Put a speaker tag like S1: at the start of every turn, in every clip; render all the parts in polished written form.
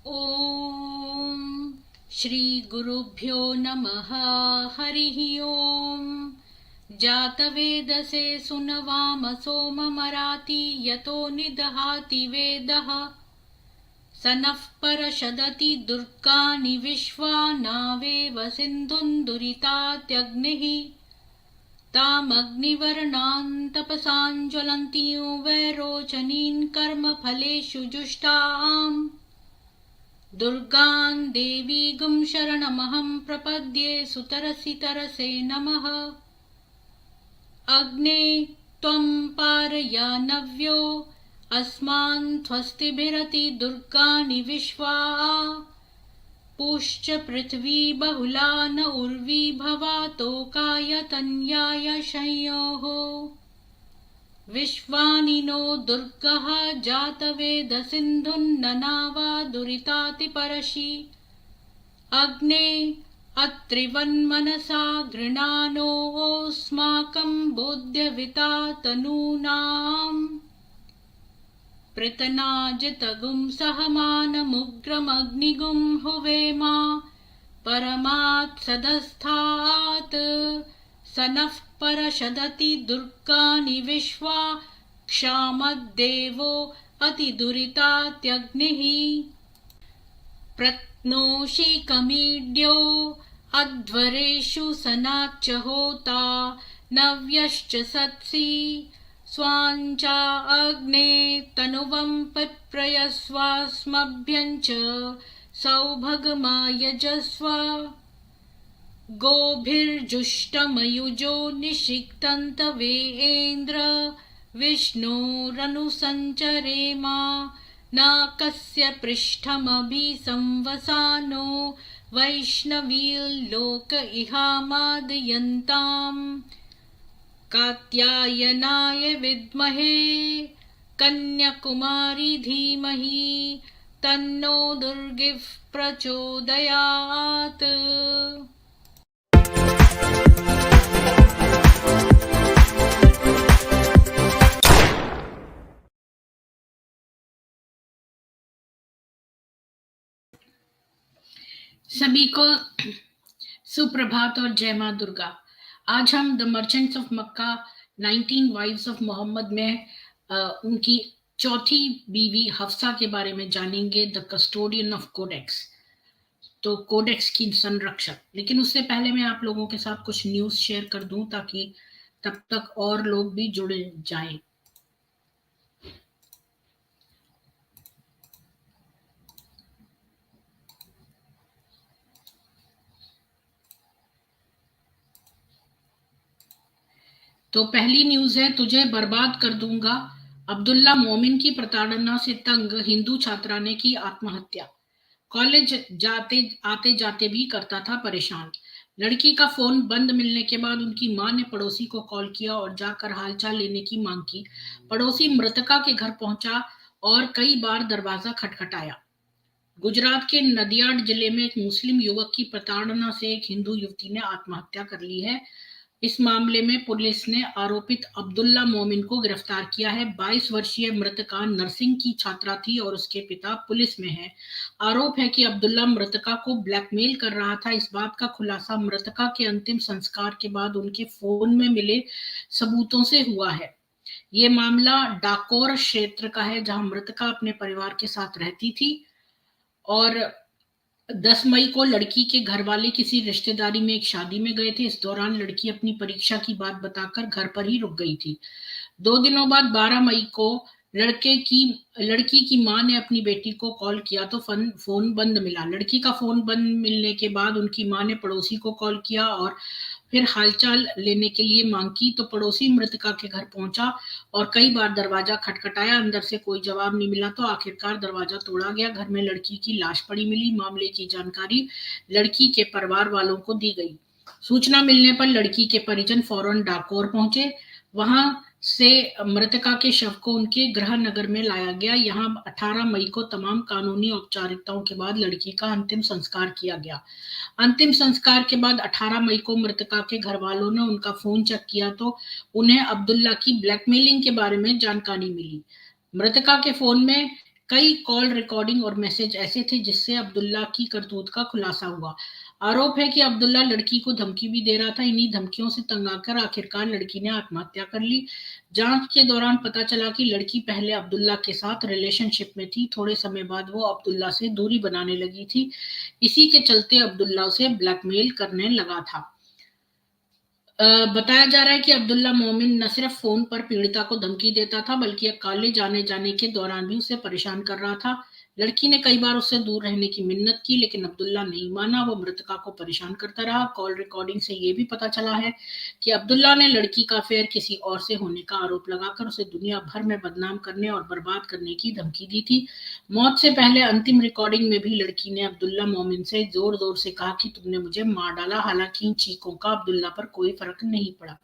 S1: ॐ श्रीगुरुभ्यो नमः। हरिः ॐ। जातवेदसे सुनवामसो मराति यतो निदहाति वेदः। स नः परषदति दुर्गानि विश्वा नावेव सिन्धुं दुरितात्यग्निः। तामग्निवर्णान् तपसां ज्वलन्तीं वैरोचनीन् कर्मफलेषु जुष्टाम्। दुर्गां देवीगुं शरणमहं प्रपद्ये सुतरसि तरसे नमः। अग्ने त्वं पारयानव्यो अस्मान् त्वस्तिभिरति दुर्गानि विश्वा। पूश्च पृथ्वी बहुला न उर्वी भवातोकाय संयोः। विश्वानि नो दुर्गः जातवेदसिन्धुन्ननावा दुरितातिपरशि। अग्ने अत्रिवन्मनसा गृणानोऽस्माकं बोध्यविता तनूनाम्। पृतनाजितगुं सहमानमुग्रमग्निगुं हुवेमा परमात् सदस्थात्। स नः परषदति दुर्गानि विश्वा क्षामद्देवो अतिदुरितात्यग्निः। प्रत्नोषिकमीड्यो अध्वरेषु सनाच्च होता नव्यश्च सत्सि। स्वाञ्चा अग्ने तनुवं पिप्रयस्वास्मभ्यञ्च सौभगमायजस्व। गोभिर्जुष्टमयुजो निषिक्तन्तवेन्द्र विष्णोरनुसञ्चरेमा। न कस्य पृष्ठमभिसंवसानो वैष्णवीर्लोक इहामादयन्ताम्। कात्यायनाय विद्महे कन्याकुमारी धीमहि तन्नो दुर्गिः प्रचोदयात्। सभी को सुप्रभात और जय मां दुर्गा। आज हम the merchants of Mecca 19 wives of Muhammad में उनकी चौथी बीवी हफ्सा के बारे में जानेंगे, द कस्टोडियन ऑफ कोडेक्स, तो कोडेक्स की संरक्षक। लेकिन उससे पहले मैं आप लोगों के साथ कुछ न्यूज शेयर कर दूं ताकि तब तक और लोग भी जुड़े जाएं। तो पहली न्यूज है, तुझे बर्बाद कर दूंगा। अब्दुल्ला मोमिन की प्रताड़ना से तंग हिंदू छात्रा ने की आत्महत्या। कॉलेज आते जाते भी करता था परेशान। लड़की का फोन बंद मिलने के बाद उनकी मां ने पड़ोसी को कॉल किया और जाकर हालचाल लेने की मांग की। पड़ोसी मृतका के घर पहुंचा और कई बार दरवाजा खटखटाया। गुजरात के नदियाड जिले में एक मुस्लिम युवक की प्रताड़ना से एक हिंदू युवती ने आत्महत्या कर ली है। इस मामले में पुलिस ने आरोपित अब्दुल्ला मोमिन को गिरफ्तार किया है। 22 वर्षीय मृतका नर्सिंग की छात्रा थी और उसके पिता पुलिस में है। आरोप है कि अब्दुल्ला मृतका को ब्लैकमेल कर रहा था। इस बात का खुलासा मृतका के अंतिम संस्कार के बाद उनके फोन में मिले सबूतों से हुआ है। ये मामला डाकोर क्षेत्र का है, जहां मृतका अपने परिवार के साथ रहती थी और 10 मई को लड़की के घर वाले किसी रिश्तेदारी में एक शादी में गए थे। इस दौरान लड़की अपनी परीक्षा की बात बताकर घर पर ही रुक गई थी। 2 दिनों बाद 12 मई को लड़की की मां ने अपनी बेटी को कॉल किया तो फोन बंद मिला। लड़की का फोन बंद मिलने के बाद उनकी मां ने पड़ोसी को कॉल किया और फिर हालचाल लेने के लिए मांग की तो पड़ोसी मृतका के घर पहुंचा और कई बार दरवाजा खटखटाया। अंदर से कोई जवाब नहीं मिला तो आखिरकार दरवाजा तोड़ा गया। घर में लड़की की लाश पड़ी मिली। मामले की जानकारी लड़की के परिवार वालों को दी गई। सूचना मिलने पर लड़की के परिजन फौरन डाकोर पहुंचे। वहां से मृतका के शव को उनके गृह नगर में लाया गया। यहाँ 18 मई को तमाम कानूनी औपचारिकताओं के बाद लड़की का अंतिम संस्कार किया गया। अंतिम संस्कार के बाद 18 मई को मृतका के घर वालों ने उनका फोन चेक किया तो उन्हें अब्दुल्ला की ब्लैकमेलिंग के बारे में जानकारी मिली। मृतका के फोन में कई कॉल रिकॉर्डिंग और मैसेज ऐसे थे जिससे अब्दुल्ला की करतूत का खुलासा हुआ। आरोप है कि अब्दुल्ला लड़की को धमकी भी दे रहा था। इन्हीं धमकियों से तंग आकर आखिरकार लड़की ने आत्महत्या कर ली। जांच के दौरान पता चला कि लड़की पहले अब्दुल्ला के साथ रिलेशनशिप में थी। थोड़े समय बाद वो अब्दुल्ला से दूरी बनाने लगी थी। इसी के चलते अब्दुल्ला उसे ब्लैकमेल करने लगा था। बताया जा रहा है कि अब्दुल्ला मोमिन न सिर्फ फोन पर पीड़िता को धमकी देता था, बल्कि कॉलेज आने जाने के दौरान भी उसे परेशान कर रहा था। लड़की ने कई बार उससे दूर रहने की मिन्नत की, लेकिन अब्दुल्ला नहीं माना। वो मृतका को परेशान करता रहा। कॉल रिकॉर्डिंग से ये भी पता चला है कि अब्दुल्ला ने लड़की का अफेयर किसी और से होने का आरोप लगाकर उसे दुनिया भर में बदनाम करने और बर्बाद करने की धमकी दी थी। मौत से पहले अंतिम रिकॉर्डिंग में भी लड़की ने अब्दुल्ला मोमिन से जोर जोर से कहा कि तुमने मुझे मार डाला। हालांकि इन चीखों का अब्दुल्ला पर कोई फर्क नहीं पड़ा।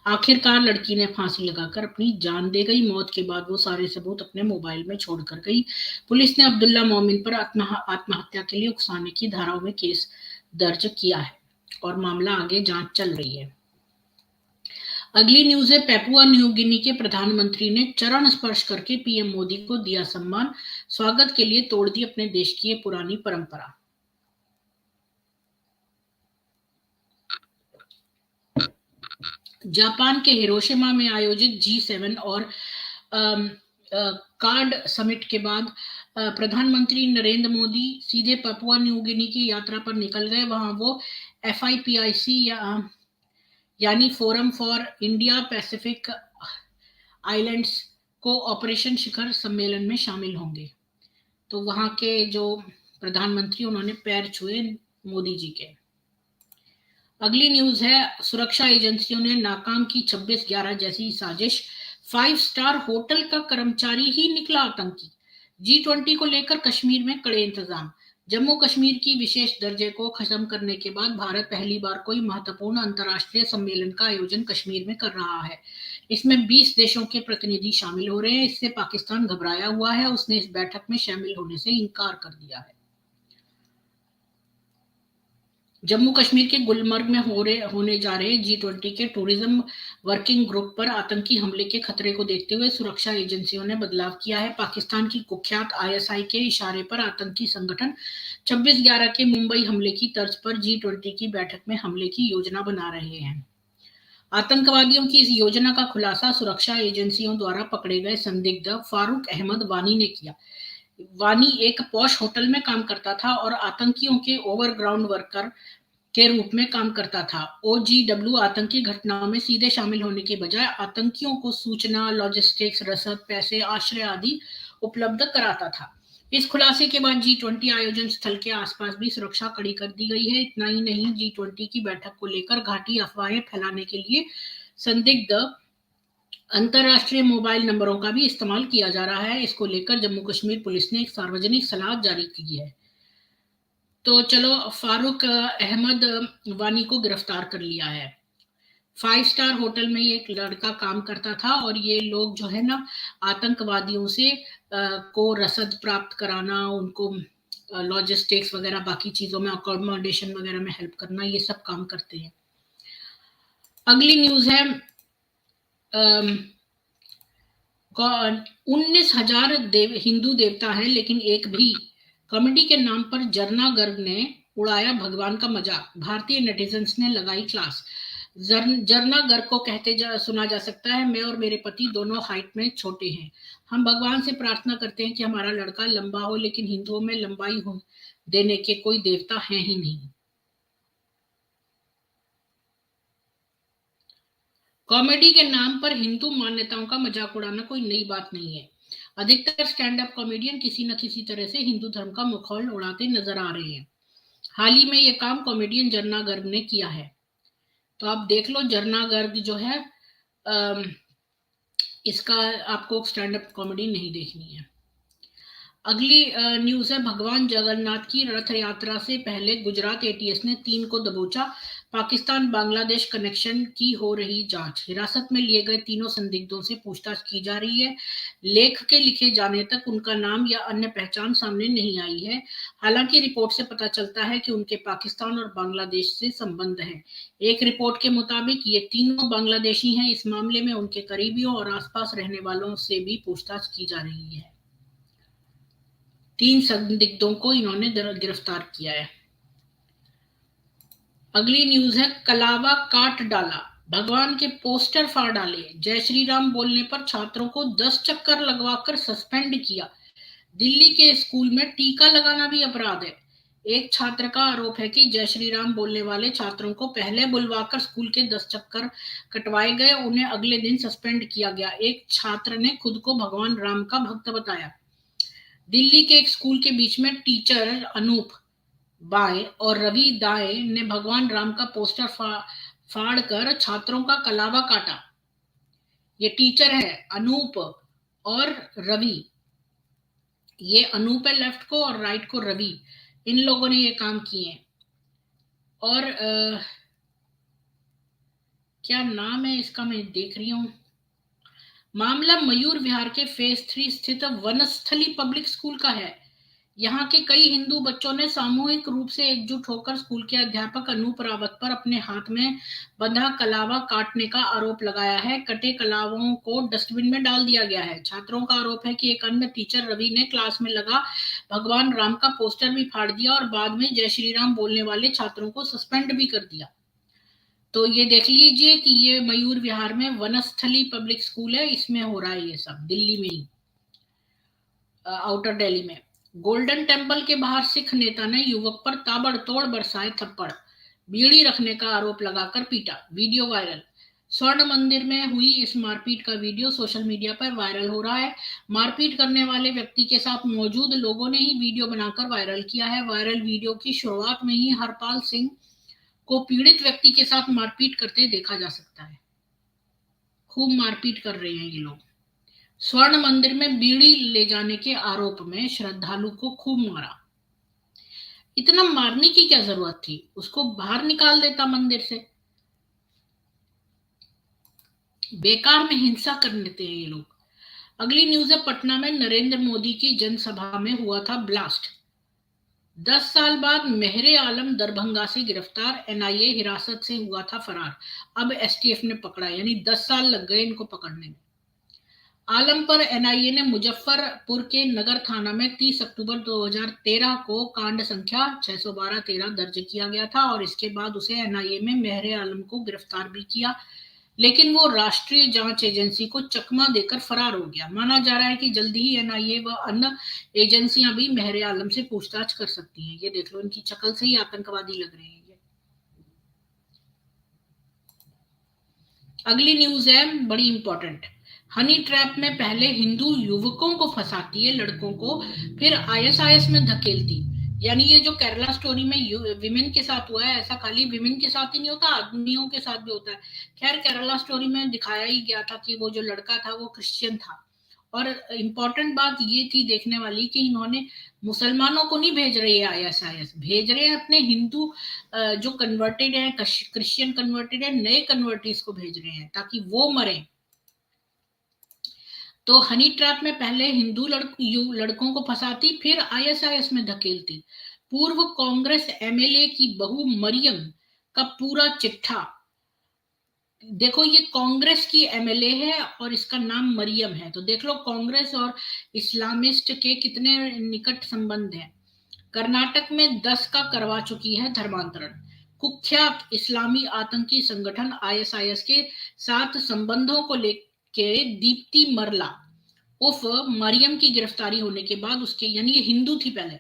S1: आखिरकार लड़की ने फांसी लगाकर अपनी जान दे गई। मौत के बाद वो सारे सबूत अपने मोबाइल में छोड़कर गई। पुलिस ने अब्दुल्ला मोमिन पर आत्महत्या के लिए उकसाने की धाराओं में केस दर्ज किया है और मामला आगे जांच चल रही है। अगली न्यूज है, पेपुआ न्यू गिनी के प्रधानमंत्री ने चरण स्पर्श करके पीएम मोदी को दिया सम्मान। स्वागत के लिए तोड़ दी अपने देश की ये पुरानी परंपरा। जापान के हिरोशिमा में आयोजित G7 और कार्ड समिट के बाद प्रधानमंत्री नरेंद्र मोदी सीधे पपुआ न्यू गिनी की यात्रा पर निकल गए। वहां वो FIPIC यानी forum for India Pacific islands को ऑपरेशन शिखर सम्मेलन में शामिल होंगे। तो वहां के जो प्रधानमंत्री उन्होंने पैर छुए मोदी जी के। अगली न्यूज है, सुरक्षा एजेंसियों ने नाकाम की 26/11 जैसी साजिश। 5 स्टार होटल का कर्मचारी ही निकला आतंकी। G20 को लेकर कश्मीर में कड़े इंतजाम। जम्मू कश्मीर की विशेष दर्जे को खत्म करने के बाद भारत पहली बार कोई महत्वपूर्ण अंतर्राष्ट्रीय सम्मेलन का आयोजन कश्मीर में कर रहा है। इसमें 20 देशों के प्रतिनिधि शामिल हो रहे हैं। इससे पाकिस्तान घबराया हुआ है। उसने इस बैठक में शामिल होने से इनकार कर दिया है। जम्मू कश्मीर के गुलमर्ग में होने जा रहे G20 के टूरिज्म वर्किंग ग्रुप पर आतंकी हमले के खतरे को देखते हुए सुरक्षा एजेंसियों ने बदलाव किया है। पाकिस्तान की कुख्यात ISI के इशारे पर आतंकी संगठन 26/11 के मुंबई हमले की तर्ज पर G20 की बैठक में हमले की योजना बना रहे हैं। आतंकवादियों की इस योजना का खुलासा सुरक्षा एजेंसियों द्वारा पकड़े गए संदिग्ध फारूक अहमद वानी ने किया। वानी एक पॉश होटल में काम करता था और आतंकियों के ओवरग्राउंड वर्कर के रूप में काम करता था। OGW आतंकी घटनाओं में सीधे शामिल होने के बजाय आतंकियों को सूचना, लॉजिस्टिक्स, रसद, पैसे, आश्रय आदि उपलब्ध कराता था। इस खुलासे के बाद G20 आयोजन स्थल के आसपास भी सुरक्षा कड़ी कर दी गई है। इतना ही नहीं, G20 की बैठक को लेकर घाटी अफवाहें फैलाने के लिए संदिग्ध अंतरराष्ट्रीय मोबाइल नंबरों का भी इस्तेमाल किया जा रहा है। इसको लेकर जम्मू कश्मीर पुलिस ने एक सार्वजनिक सलाह जारी की है। तो चलो, फारूक अहमद वानी को गिरफ्तार कर लिया है। 5 स्टार होटल में ये एक लड़का काम करता था और ये लोग जो है ना, आतंकवादियों से को रसद प्राप्त कराना, उनको लॉजिस्टिक्स वगैरह बाकी चीजों में, अकोमोडेशन वगैरह में हेल्प करना, ये सब काम करते हैं। अगली न्यूज है, 19,000 हिंदू देवता है लेकिन एक भी। कॉमेडी के नाम पर जरना गर्ग ने उड़ाया भगवान का मजाक। भारतीय नेटिजन्स ने लगाई क्लास। जरना गर्ग को सुना जा सकता है, मैं और मेरे पति दोनों हाइट में छोटे हैं। हम भगवान से प्रार्थना करते हैं कि हमारा लड़का लंबा हो, लेकिन हिंदुओं में लंबाई देने के कोई देवता है ही नहीं। कॉमेडी के नाम पर हिंदू मान्यताओं का मजाक उड़ाना कोई नई बात नहीं है। अधिकतर स्टैंड अप कॉमेडियन किसी न किसी तरह से हिंदू धर्म का मखौल उड़ाते नजर आ रहे हैं। हाल ही में यह काम कॉमेडियन जरना गर्ग ने किया है। तो आप देख लो, जरना गर्ग जो है, इसका आपको स्टैंड अप कॉमेडी नहीं देखनी है। अगली न्यूज है, भगवान जगन्नाथ की रथ यात्रा से पहले गुजरात ATS ने 3 को दबोचा। पाकिस्तान बांग्लादेश कनेक्शन की हो रही जांच। हिरासत में लिए गए तीनों संदिग्धों से पूछताछ की जा रही है। लेख के लिखे जाने तक उनका नाम या अन्य पहचान सामने नहीं आई है। हालांकि रिपोर्ट से पता चलता है कि उनके पाकिस्तान और बांग्लादेश से संबंध है। एक रिपोर्ट के मुताबिक ये तीनों बांग्लादेशी हैं। इस मामले में उनके करीबियों और आसपास रहने वालों से भी पूछताछ की जा रही है। 3 संदिग्धों को इन्होंने गिरफ्तार किया है। अगली न्यूज है कलावा काट डाला, भगवान के पोस्टर फाड़ डाले, जय श्री राम बोलने पर छात्रों को 10 चक्कर लगवाकर सस्पेंड किया। दिल्ली के स्कूल में टीका लगाना भी अपराध है। एक छात्र का आरोप है कि जय श्री राम बोलने वाले छात्रों को पहले बुलवाकर स्कूल के 10 चक्कर कटवाए गए, उन्हें अगले दिन सस्पेंड किया गया। एक छात्र ने खुद को भगवान राम का भक्त बताया। दिल्ली के एक स्कूल के बीच में टीचर अनूप बाएं और रवि दाएं ने भगवान राम का पोस्टर फाड़कर छात्रों का कलावा काटा। ये टीचर है अनूप और रवि, ये अनूप है लेफ्ट को और राइट को रवि, इन लोगों ने ये काम किए हैं। और क्या नाम है इसका, मैं देख रही हूं। मामला मयूर विहार के फेज 3 स्थित वनस्थली पब्लिक स्कूल का है। यहाँ के कई हिंदू बच्चों ने सामूहिक रूप से एकजुट होकर स्कूल के अध्यापक अनूप रावत पर अपने हाथ में बंधा कलावा काटने का आरोप लगाया है। कटे कलावों को डस्टबिन में डाल दिया गया है। छात्रों का आरोप है कि एक अन्य टीचर रवि ने क्लास में लगा भगवान राम का पोस्टर भी फाड़ दिया और बाद में जय श्री राम बोलने वाले छात्रों को सस्पेंड भी कर दिया। तो ये देख लीजिए कि ये मयूर विहार में वनस्थली पब्लिक स्कूल है, इसमें हो रहा है ये सब, दिल्ली में ही, आउटर दिल्ली में। गोल्डन टेम्पल के बाहर सिख नेता ने युवक पर ताबड़तोड़ बरसाए थप्पड़, बीड़ी रखने का आरोप लगाकर पीटा, वीडियो वायरल। स्वर्ण मंदिर में हुई इस मारपीट का वीडियो सोशल मीडिया पर वायरल हो रहा है। मारपीट करने वाले व्यक्ति के साथ मौजूद लोगों ने ही वीडियो बनाकर वायरल किया है। वायरल वीडियो की शुरुआत में ही हरपाल सिंह को पीड़ित व्यक्ति के साथ मारपीट करते देखा जा सकता है। खूब मारपीट कर रहे हैं ये लोग। स्वर्ण मंदिर में बीड़ी ले जाने के आरोप में श्रद्धालु को खूब मारा। इतना मारने की क्या जरूरत थी, उसको बाहर निकाल देता मंदिर से। बेकार में हिंसा कर देते हैं ये लोग। अगली न्यूज है पटना में नरेंद्र मोदी की जनसभा में हुआ था ब्लास्ट। 10 साल बाद मेहरे आलम दरभंगा से गिरफ्तार, एनआईए हिरासत से हुआ था फरार, अब एसटीएफ ने पकड़ा, यानी 10 साल लग गए इनको पकड़ने में। आलम पर एनआईए ने मुजफ्फरपुर के नगर थाना में 30 अक्टूबर 2013 को कांड संख्या 612-13 दर्ज किया गया था और इसके बाद उसे एनआईए में मेहरे आलम को गिरफ्तार भी किया, लेकिन वो राष्ट्रीय जांच एजेंसी को चकमा देकर फरार हो गया। माना जा रहा है कि जल्दी ही एनआईए व अन्य एजेंसियां भी मेहरे आलम से पूछताछ कर सकती हैं। ये देख लो, इनकी शक्ल से ही आतंकवादी लग रहे हैं ये। अगली न्यूज है बड़ी इंपॉर्टेंट। हनी ट्रैप में पहले हिंदू युवकों को फंसाती है लड़कों को, फिर आईएसआईएस में धकेलती। यानी ये जो केरला स्टोरी में विमेन के साथ हुआ है, ऐसा खाली विमेन के साथ ही नहीं होता, आदमियों के साथ भी होता है। खैर, केरला स्टोरी में दिखाया ही गया था कि वो जो लड़का था वो क्रिश्चियन था। और इम्पोर्टेंट बात ये थी देखने वाली कि इन्होंने मुसलमानों को नहीं भेज रही है आईएसआईएस, भेज रहे हैं अपने हिंदू जो कन्वर्टेड है, क्रिश्चियन कन्वर्टेड है, नए कन्वर्टीज को भेज रहे हैं ताकि वो मरे। तो हनी ट्रैप में पहले हिंदू लड़कों को फंसाती, फिर आईएसआईएस में धकेलती। पूर्व कांग्रेस एमएलए की बहू मरियम का पूरा चिट्ठा देखो, ये कांग्रेस की एमएलए है और इसका नाम मरियम है। तो देख लो कांग्रेस और इस्लामिस्ट के कितने निकट संबंध हैं। कर्नाटक में 10 का करवा चुकी है धर्मांतरण। कुख्यात इस्लामी आतंकी संगठन आईएसआईएस के साथ संबंधों को लेकर दीप्ति मरला उफ मरियम की गिरफ्तारी होने के बाद उसके, यानी ये हिंदू थी पहले,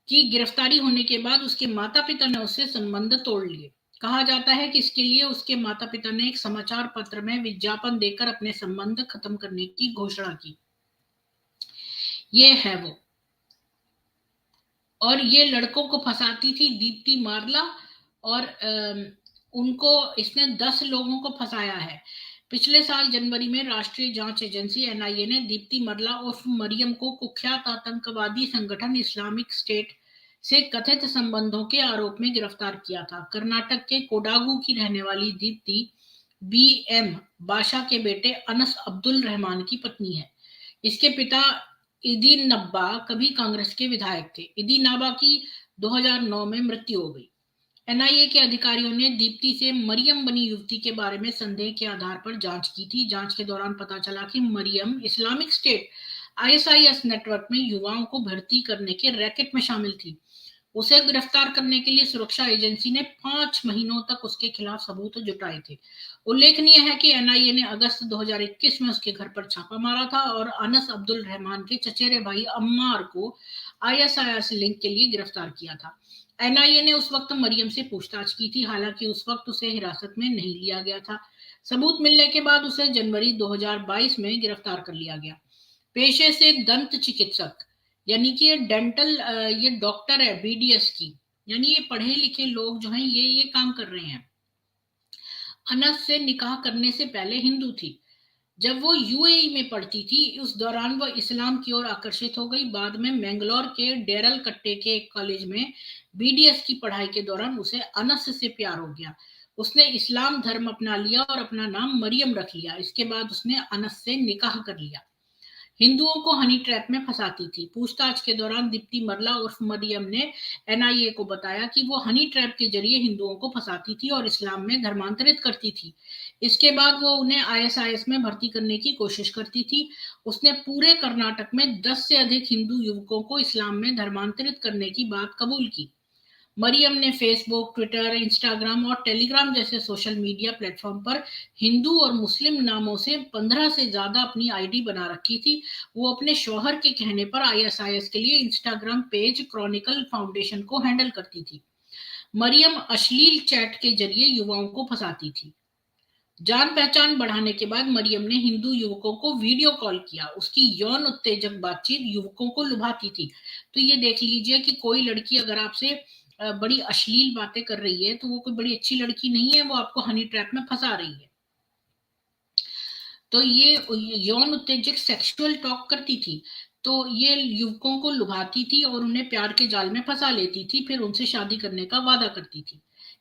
S1: की गिरफ्तारी होने के बाद उसके माता पिता ने उससे संबंध तोड़ लिए। कहा जाता है कि इसके लिए उसके माता पिता ने एक समाचार पत्र में विज्ञापन देकर अपने संबंध खत्म करने की घोषणा की। ये है वो। और ये लड़कों को फंसाती थी दीप्ति मारला, और उनको इसने 10 लोगों को फंसाया है। पिछले साल जनवरी में राष्ट्रीय जांच एजेंसी एनआईए ने दीप्ति मरला उर्फ मरियम को कुख्यात आतंकवादी संगठन इस्लामिक स्टेट से कथित संबंधों के आरोप में गिरफ्तार किया था। कर्नाटक के कोडागू की रहने वाली दीप्ति बीएम बाशा के बेटे अनस अब्दुल रहमान की पत्नी है। इसके पिता इदी नब्बा कभी कांग्रेस के विधायक थे। इदी नाबा की 2009 में मृत्यु हो गई। एनआईए के अधिकारियों ने दीप्ति से मरियम बनी युवती के बारे में संदेह के आधार पर जांच की थी। जांच के दौरान पता चला कि Maryam Islamic State ISIS network में युवाओं को भर्ती करने के रैकेट में शामिल थी। उसे गिरफ्तार करने के लिए सुरक्षा एजेंसी ने 5 महीनों तक उसके खिलाफ सबूत जुटाए थे। उल्लेखनीय है कि एनआईए ने अगस्त 2021 में उसके घर पर छापा मारा था और अनस अब्दुल रहमान के चचेरे भाई अम्मार को आईएसआईएस लिंक के लिए गिरफ्तार किया था। एनआईए ने उस वक्त मरियम से पूछताछ की थी, हालांकि उस वक्त उसे हिरासत में नहीं लिया गया था। सबूत मिलने के बाद उसे जनवरी 2022 में गिरफ्तार कर लिया गया। पेशे से दंत चिकित्सक, यानी कि ये डॉक्टर है बीडीएस की, यानी ये पढ़े लिखे लोग जो हैं ये काम कर रहे हैं। अनस से निकाह करने से पहले हिंदू थी। जब वो यूएई में पढ़ती थी उस दौरान वो इस्लाम की ओर आकर्षित हो गई। बाद में मैंगलोर के डेरल कट्टे के एक कॉलेज में बीडीएस की पढ़ाई के दौरान उसे अनस से प्यार हो गया। उसने इस्लाम धर्म अपना लिया और अपना नाम मरियम रख लिया। इसके बाद उसने अनस से निकाह कर लिया। हिंदुओं को हनी ट्रैप में फंसाती थी। पूछताछ के दौरान दीप्ति मरला उर्फ मरियम ने एनआईए को बताया कि वो हनी ट्रैप के जरिए हिंदुओं को फंसाती थी और इस्लाम में धर्मांतरित करती थी। इसके बाद वो उन्हें आईएसआईएस में भर्ती करने की कोशिश करती थी। उसने पूरे कर्नाटक में 10 से अधिक हिंदू युवकों को इस्लाम में धर्मांतरित करने की बात कबूल की। मरियम ने फेसबुक, ट्विटर, इंस्टाग्राम और टेलीग्राम जैसे सोशल मीडिया प्लेटफॉर्म पर हिंदू और मुस्लिम नामों से 15 से ज्यादा अपनी आईडी बना रखी थी। वो अपने शौहर के कहने पर आईएसआईएस के लिए इंस्टाग्राम पेज क्रॉनिकल फाउंडेशन को हैंडल करती थी। मरियम अश्लील चैट के जरिए युवाओं को फंसाती थी। जान पहचान बढ़ाने के बाद मरियम ने हिंदू युवकों को वीडियो कॉल किया। उसकी यौन उत्तेजक बातचीत युवकों को लुभाती थी। तो ये देख लीजिए कि कोई लड़की अगर आपसे बड़ी अश्लील बातें कर रही है तो वो कोई बड़ी अच्छी लड़की नहीं है, वो आपको हनी ट्रैप में फंसा रही है। तो ये यौन उत्तेजक सेक्सुअल टॉक करती थी, तो ये युवकों को लुभाती थी और उन्हें प्यार के जाल में फंसा लेती थी, फिर उनसे शादी करने का वादा करती थी।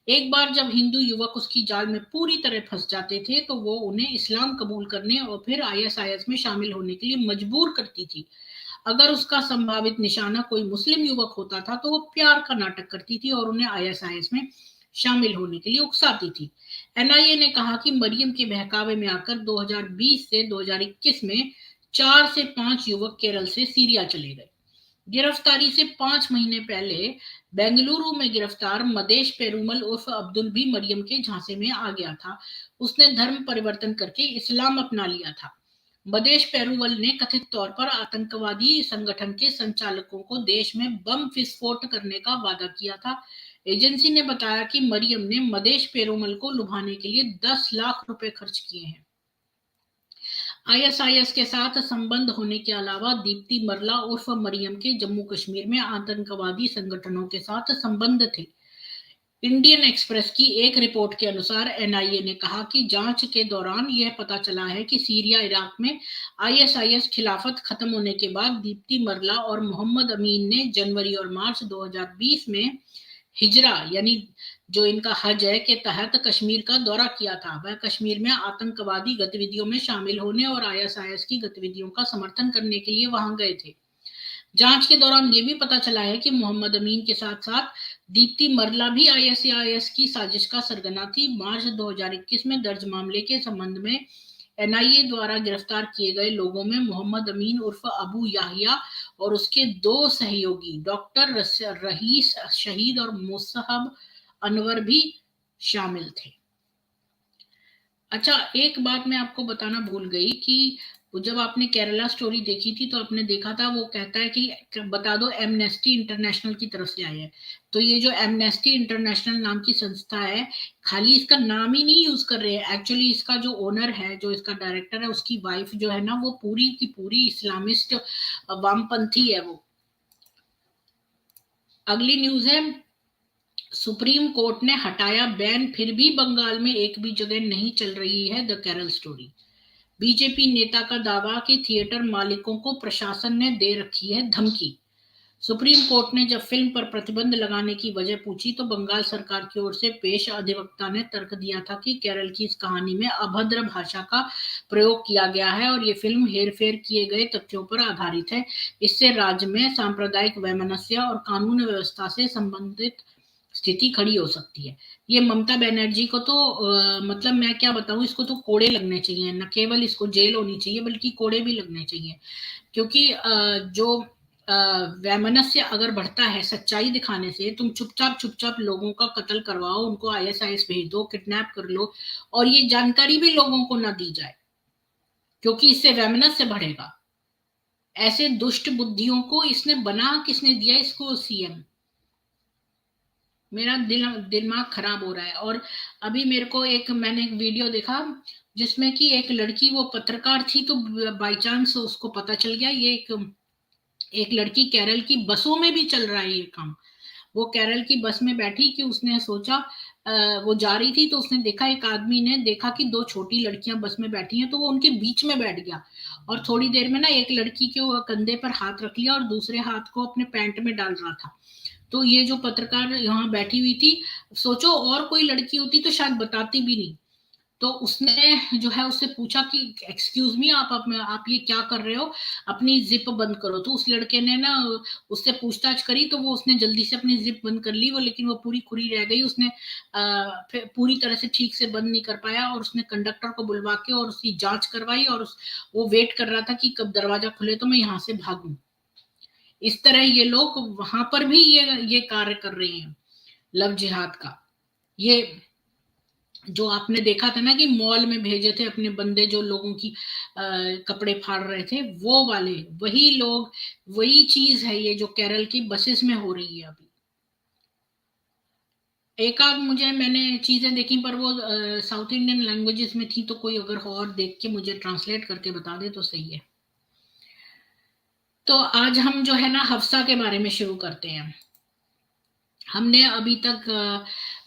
S1: एक बार जब हिंदू युवक उसकी जाल में पूरी तरह फंस जाते थे तो वो उन्हें इस्लाम कबूल करने और फिर आईएसआईएस में शामिल होने के लिए मजबूर करती थी। अगर उसका संभावित निशाना कोई मुस्लिम युवक होता था तो वो प्यार का नाटक करती थी और उन्हें आईएसआईएस में शामिल होने के लिए उकसाती थी। एनआईए ने कहा कि मरियम के बहकावे में आकर 2020 से 2021 में 4 से 5 युवक केरल से सीरिया चले गए। गिरफ्तारी से 5 महीने पहले बेंगलुरु में गिरफ्तार मदेश पेरूमल उर्फ अब्दुल भी मरियम के झांसे में आ गया था। उसने धर्म परिवर्तन करके इस्लाम अपना लिया था। मदेश पेरूमल ने कथित तौर पर आतंकवादी संगठन के संचालकों को देश में बम विस्फोट करने का वादा किया था। एजेंसी ने बताया कि मरियम ने मदेश पेरूमल को लुभाने के लिए 10 लाख रुपए खर्च किए हैं। आईएसआईएस के साथ संबंध होने के अलावा दीप्ति मरला उर्फ मरियम के जम्मू कश्मीर में आतंकवादी संगठनों के साथ संबंध थे। इंडियन एक्सप्रेस की एक रिपोर्ट के अनुसार एनआईए ने कहा कि जांच के दौरान यह पता चला है कि सीरिया, इराक में आईएसआईएस खिलाफत खत्म होने के बाद दीप्ति मरला और मोहम्मद अमीन ने जनवरी और मार्च 2020 में हिजरा, यानी जो इनका हज है, के तहत कश्मीर का दौरा किया था। वह कश्मीर में आतंकवादी गतिविधियों में शामिल होने और आईएसआईएस की गतिविधियों का समर्थन करने के लिए वहां गए थे। जांच के दौरान ये भी पता चला है कि मोहम्मद अमीन के साथ साथ दीप्ति मरला भी आईएसआईएस की साजिश का सरगना थी। मार्च 2021 में दर्ज मामले के संबंध में एनआईए द्वारा गिरफ्तार किए गए लोगों में मोहम्मद अमीन उर्फ अबू याहिया और उसके 2 सहयोगी डॉक्टर रईस शहीद और मुसहब अनवर भी शामिल थे। अच्छा, एक बात मैं आपको बताना भूल गई कि जब आपने केरला स्टोरी देखी थी तो आपने देखा था, वो कहता है कि बता दो एमनेस्टी इंटरनेशनल की तरफ से आया है। तो ये जो एमनेस्टी इंटरनेशनल नाम की संस्था है, खाली इसका नाम ही नहीं यूज कर रहे हैं, एक्चुअली इसका जो ओनर है, जो इसका डायरेक्टर है, उसकी वाइफ जो है ना, वो पूरी की पूरी इस्लामिस्ट वामपंथी है वो। अगली न्यूज है, सुप्रीम कोर्ट ने हटाया बैन, फिर भी बंगाल में एक भी जगह नहीं चल रही है द केरल स्टोरी। बीजेपी नेता का दावा कि थिएटर मालिकों को प्रशासन ने दे रखी है धमकी। सुप्रीम कोर्ट ने जब फिल्म पर प्रतिबंध लगाने की वजह पूछी तो बंगाल सरकार की ओर से पेश अधिवक्ता ने तर्क दिया था कि केरल की इस कहानी में अभद्र भाषा का प्रयोग किया गया है और ये फिल्म हेरफेर किए गए तथ्यों पर आधारित है। इससे राज्य में सांप्रदायिक वैमनस्य और कानून व्यवस्था से संबंधित स्थिति खड़ी हो सकती है। ये ममता बनर्जी को तो मतलब मैं क्या बताऊं, इसको तो कोड़े लगने चाहिए, न केवल इसको जेल होनी चाहिए बल्कि कोड़े भी लगने चाहिए। क्योंकि जो वैमनस्य अगर बढ़ता है सच्चाई दिखाने से, तुम चुपचाप चुपचाप लोगों का कत्ल करवाओ, उनको आईएसआईएस भेज दो, किडनैप कर लो, और ये जानकारी भी लोगों को ना दी जाए, क्योंकि इससे वैमनस्य बढ़ेगा। ऐसे दुष्ट बुद्धियों को इसने बना किसने दिया इसको सीएम? मेरा दिमाग खराब हो रहा है। और अभी मेरे को मैंने एक वीडियो देखा जिसमें कि एक लड़की, वो पत्रकार थी, तो बाय चांस उसको पता चल गया ये एक लड़की केरल की बसों में भी चल रहा है ये काम। वो केरल की बस में बैठी कि उसने सोचा, वो जा रही थी तो उसने देखा, एक आदमी ने देखा कि दो छोटी लड़कियां बस में बैठी हैं, तो वो उनके बीच में बैठ गया और थोड़ी देर में ना एक लड़की के वो कंधे पर हाथ रख लिया और दूसरे हाथ को अपने पैंट में डाल रहा था। तो ये जो पत्रकार यहाँ बैठी हुई थी, सोचो और कोई लड़की होती तो शायद बताती भी नहीं। तो उसने जो है उससे पूछा कि एक्सक्यूज मी, आप ये क्या कर रहे हो, अपनी जिप बंद करो। तो उस लड़के ने ना उससे पूछताछ करी, तो वो उसने जल्दी से अपनी जिप बंद कर ली, वो लेकिन वो पूरी खुली रह गई। उसने फिर पूरी तरह से ठीक से बंद नहीं कर पाया और उसने कंडक्टर को बुलवा के और उसकी जांच करवाई, और वो वेट कर रहा था कि कब दरवाजा खुले तो मैं यहाँ से भागूं। इस तरह ये लोग वहां पर भी ये कार्य कर रहे हैं, लव जिहाद का। ये जो आपने देखा था ना कि मॉल में भेजे थे अपने बंदे, जो लोगों की कपड़े फाड़ रहे थे, वो वाले वही लोग, वही चीज है ये जो केरल की बसेस में हो रही है अभी। एक आध मैंने चीजें देखी, पर वो साउथ इंडियन लैंग्वेजेस में थी, तो कोई अगर हो और देख के मुझे ट्रांसलेट करके बता दे तो सही है। तो आज हम जो है ना हफ्सा के बारे में शुरू करते हैं। हमने अभी तक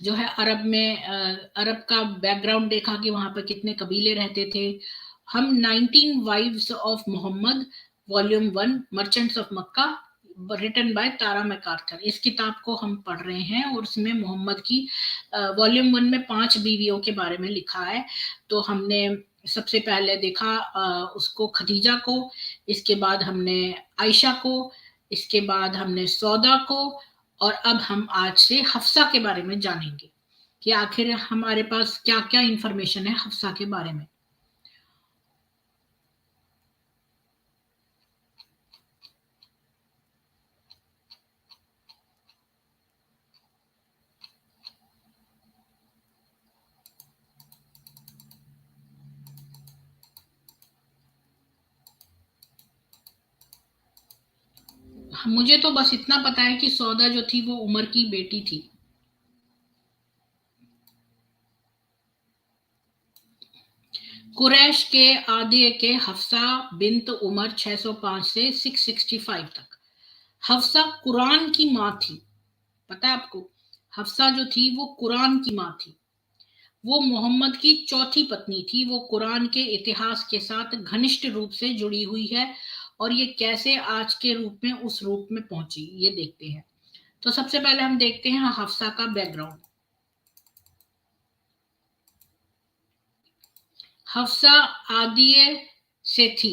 S1: जो है अरब का बैकग्राउंड देखा कि वहां पर कितने कबीले रहते थे। हम 19 wives of Muhammad volume 1 merchants of Mecca, written by Tara McArthur, इस किताब को हम पढ़ रहे हैं, और उसमें मोहम्मद की वॉल्यूम 1 में 5 बीवियों के बारे में लिखा है। तो हमने सबसे पहले देखा उसको खदीजा को, इसके बाद हमने आयशा को, इसके बाद हमने सौदा को, और अब हम आज से हफ्सा के बारे में जानेंगे कि आखिर हमारे पास क्या क्या इंफॉर्मेशन है हफ्सा के बारे में। मुझे तो बस इतना पता है कि सौदा जो थी वो उमर की बेटी थी। कुरैश के आदि के हफ्सा बिन्त उमर 605 से 665 तक। हफ्सा कुरान की माँ थी, पता है आपको? हफ्सा जो थी वो कुरान की माँ थी। वो मोहम्मद की चौथी पत्नी थी। वो कुरान के इतिहास के साथ घनिष्ठ रूप से जुड़ी हुई है, और ये कैसे आज के रूप में उस रूप में पहुंची ये देखते हैं। तो सबसे पहले हम देखते हैं हफ्सा का बैकग्राउंड। हफ्सा आदिय से थी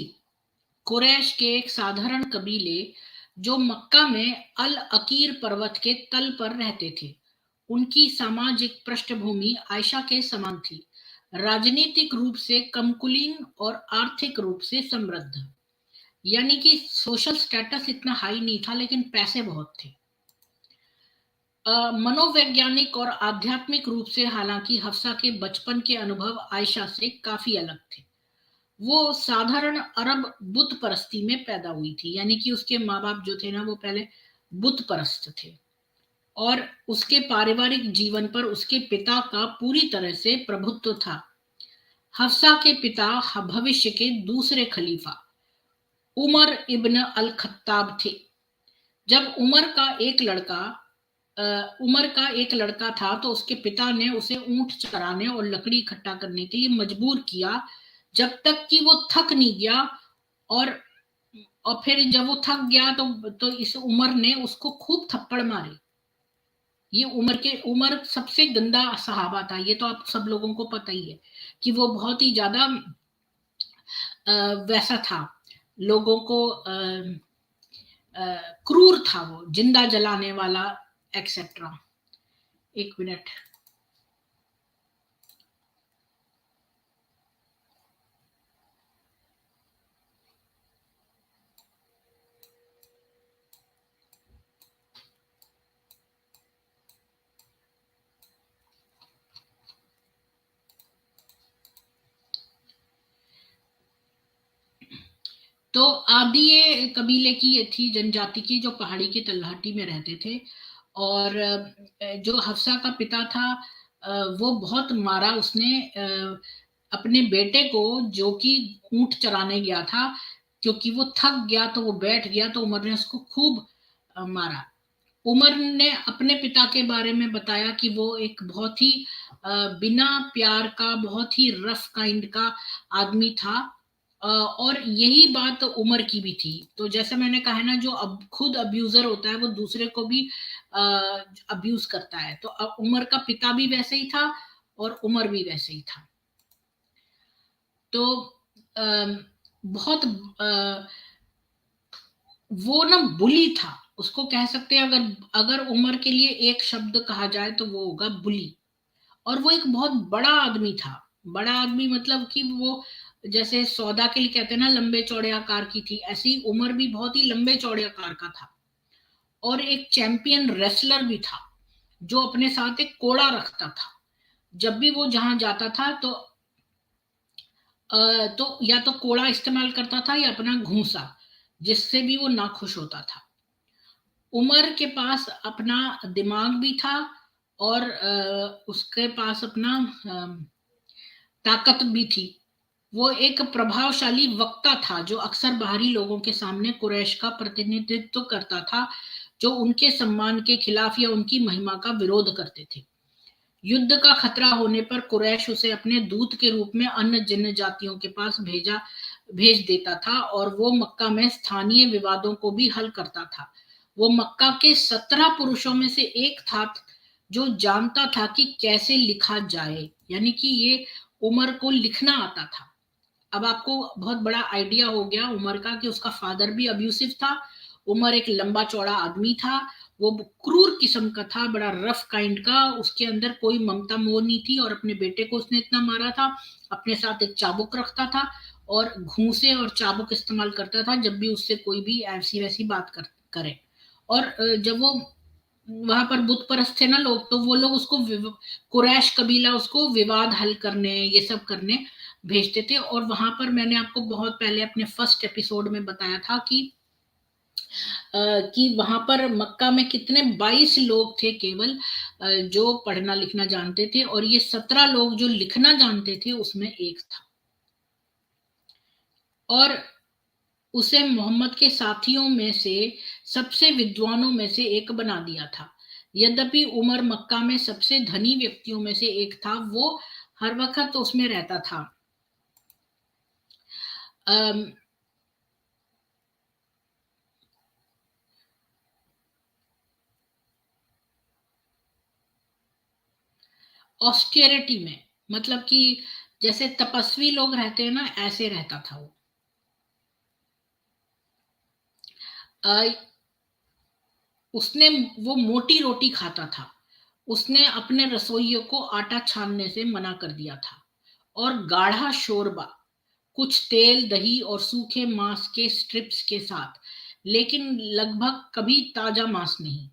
S1: कुरैश के एक साधारण कबीले, जो मक्का में अल अकीर पर्वत के तल पर रहते थे। उनकी सामाजिक पृष्ठभूमि आयशा के समान थी, राजनीतिक रूप से कमकुलीन और आर्थिक रूप से समृद्ध। यानी कि सोशल स्टेटस इतना हाई नहीं था, लेकिन पैसे बहुत थे। मनोवैज्ञानिक और आध्यात्मिक रूप से हालांकि हफ्सा के बचपन के अनुभव आयशा से काफी अलग थे। वो साधारण अरब बुत परस्ती में पैदा हुई थी, यानी कि उसके माँ बाप जो थे ना वो पहले बुत परस्त थे, और उसके पारिवारिक जीवन पर उसके पिता का पूरी तरह से प्रभुत्व था। हफ्सा के पिता भविष्य के दूसरे खलीफा उमर इब्न अल खत्ताब थे। जब उमर का एक लड़का था, तो उसके पिता ने उसे ऊंट चराने और लकड़ी इकट्ठा करने के लिए मजबूर किया, जब तक कि वो थक नहीं गया। और फिर जब वो थक गया तो इस उमर ने उसको खूब थप्पड़ मारे। ये उमर सबसे गंदा सहाबा था, ये तो आप सब लोगों को पता ही है कि वो बहुत ही ज्यादा वैसा था, लोगों को क्रूर था, वो जिंदा जलाने वाला एक्सेट्रा। एक मिनट। तो आदि ये कबीले की ये थी जनजाति की, जो पहाड़ी की तलहटी में रहते थे। और जो हफ्सा का पिता था, वो बहुत मारा उसने अपने बेटे को, जो कि ऊंट चराने गया था। क्योंकि वो थक गया तो वो बैठ गया, तो उमर ने उसको खूब मारा। उमर ने अपने पिता के बारे में बताया कि वो एक बहुत ही बिना प्यार का, बहुत ही रफ काइंड का आदमी था। और यही बात उमर की भी थी। तो जैसे मैंने कहा है ना, जो अब खुद अब्यूजर होता है वो दूसरे को भी अब्यूज करता है। तो उमर का पिता भी वैसे ही था और उमर भी वैसे ही था। तो अ, बहुत वो ना बुली था, उसको कह सकते हैं। अगर अगर उमर के लिए एक शब्द कहा जाए तो वो होगा बुली। और वो एक बहुत बड़ा आदमी था। बड़ा आदमी मतलब कि वो, जैसे सौदा के लिए कहते हैं ना लंबे चौड़े आकार की थी, ऐसी उमर भी बहुत ही लंबे चौड़े आकार का था। और एक चैंपियन रेसलर भी था, जो अपने साथ एक कोड़ा रखता था। जब भी वो जहां जाता था तो या तो कोड़ा इस्तेमाल करता था या अपना घूंसा, जिससे भी वो नाखुश होता था। उमर के पास अपना दिमाग भी था, और उसके पास अपना ताकत भी थी। वो एक प्रभावशाली वक्ता था, जो अक्सर बाहरी लोगों के सामने कुरैश का प्रतिनिधित्व करता था, जो उनके सम्मान के खिलाफ या उनकी महिमा का विरोध करते थे। युद्ध का खतरा होने पर कुरैश उसे अपने दूत के रूप में अन्य जनजातियों के पास भेज देता था, और वो मक्का में स्थानीय विवादों को भी हल करता था। वो मक्का के 17 पुरुषों में से एक था, जो जानता था कि कैसे लिखा जाए। यानी कि ये उमर को लिखना आता था। अब आपको बहुत बड़ा आइडिया हो गया उमर का, कि उसका फादर भी अब्यूसिव था। उमर एक लंबा चौड़ा आदमी था। वो क्रूर किस्म का था, बड़ा रफ काइंड का। उसके अंदर कोई ममता मोह नहीं थी, और अपने बेटे को उसने इतना मारा था। अपने साथ एक चाबुक रखता था, और घूंसे और चाबुक इस्तेमाल करता था जब भी उससे कोई भी ऐसी वैसी बात करे। और जब वो वहां पर बुत परस्त थे ना लोग, तो वो लोग उसको कुरैश कबीला उसको विवाद हल करने, ये सब करने भेजते थे। और वहां पर मैंने आपको बहुत पहले अपने फर्स्ट एपिसोड में बताया था कि वहां पर मक्का में कितने 22 लोग थे केवल, जो पढ़ना लिखना जानते थे, और ये 17 लोग जो लिखना जानते थे उसमें एक था। और उसे मोहम्मद के साथियों में से सबसे विद्वानों में से एक बना दिया था। यद्यपि उमर मक्का में सबसे धनी व्यक्तियों में से एक था, वो हर वक्त उसमें रहता था। ऑस्टेरिटी में, मतलब कि जैसे तपस्वी लोग रहते हैं ना, ऐसे रहता था वो। अ, उसने वो मोटी रोटी खाता था। उसने अपने रसोइयों को आटा छानने से मना कर दिया था। और गाढ़ा शोरबा, कुछ तेल दही और सूखे मांस के स्ट्रिप्स के साथ, लेकिन लगभग कभी ताजा मांस नहीं।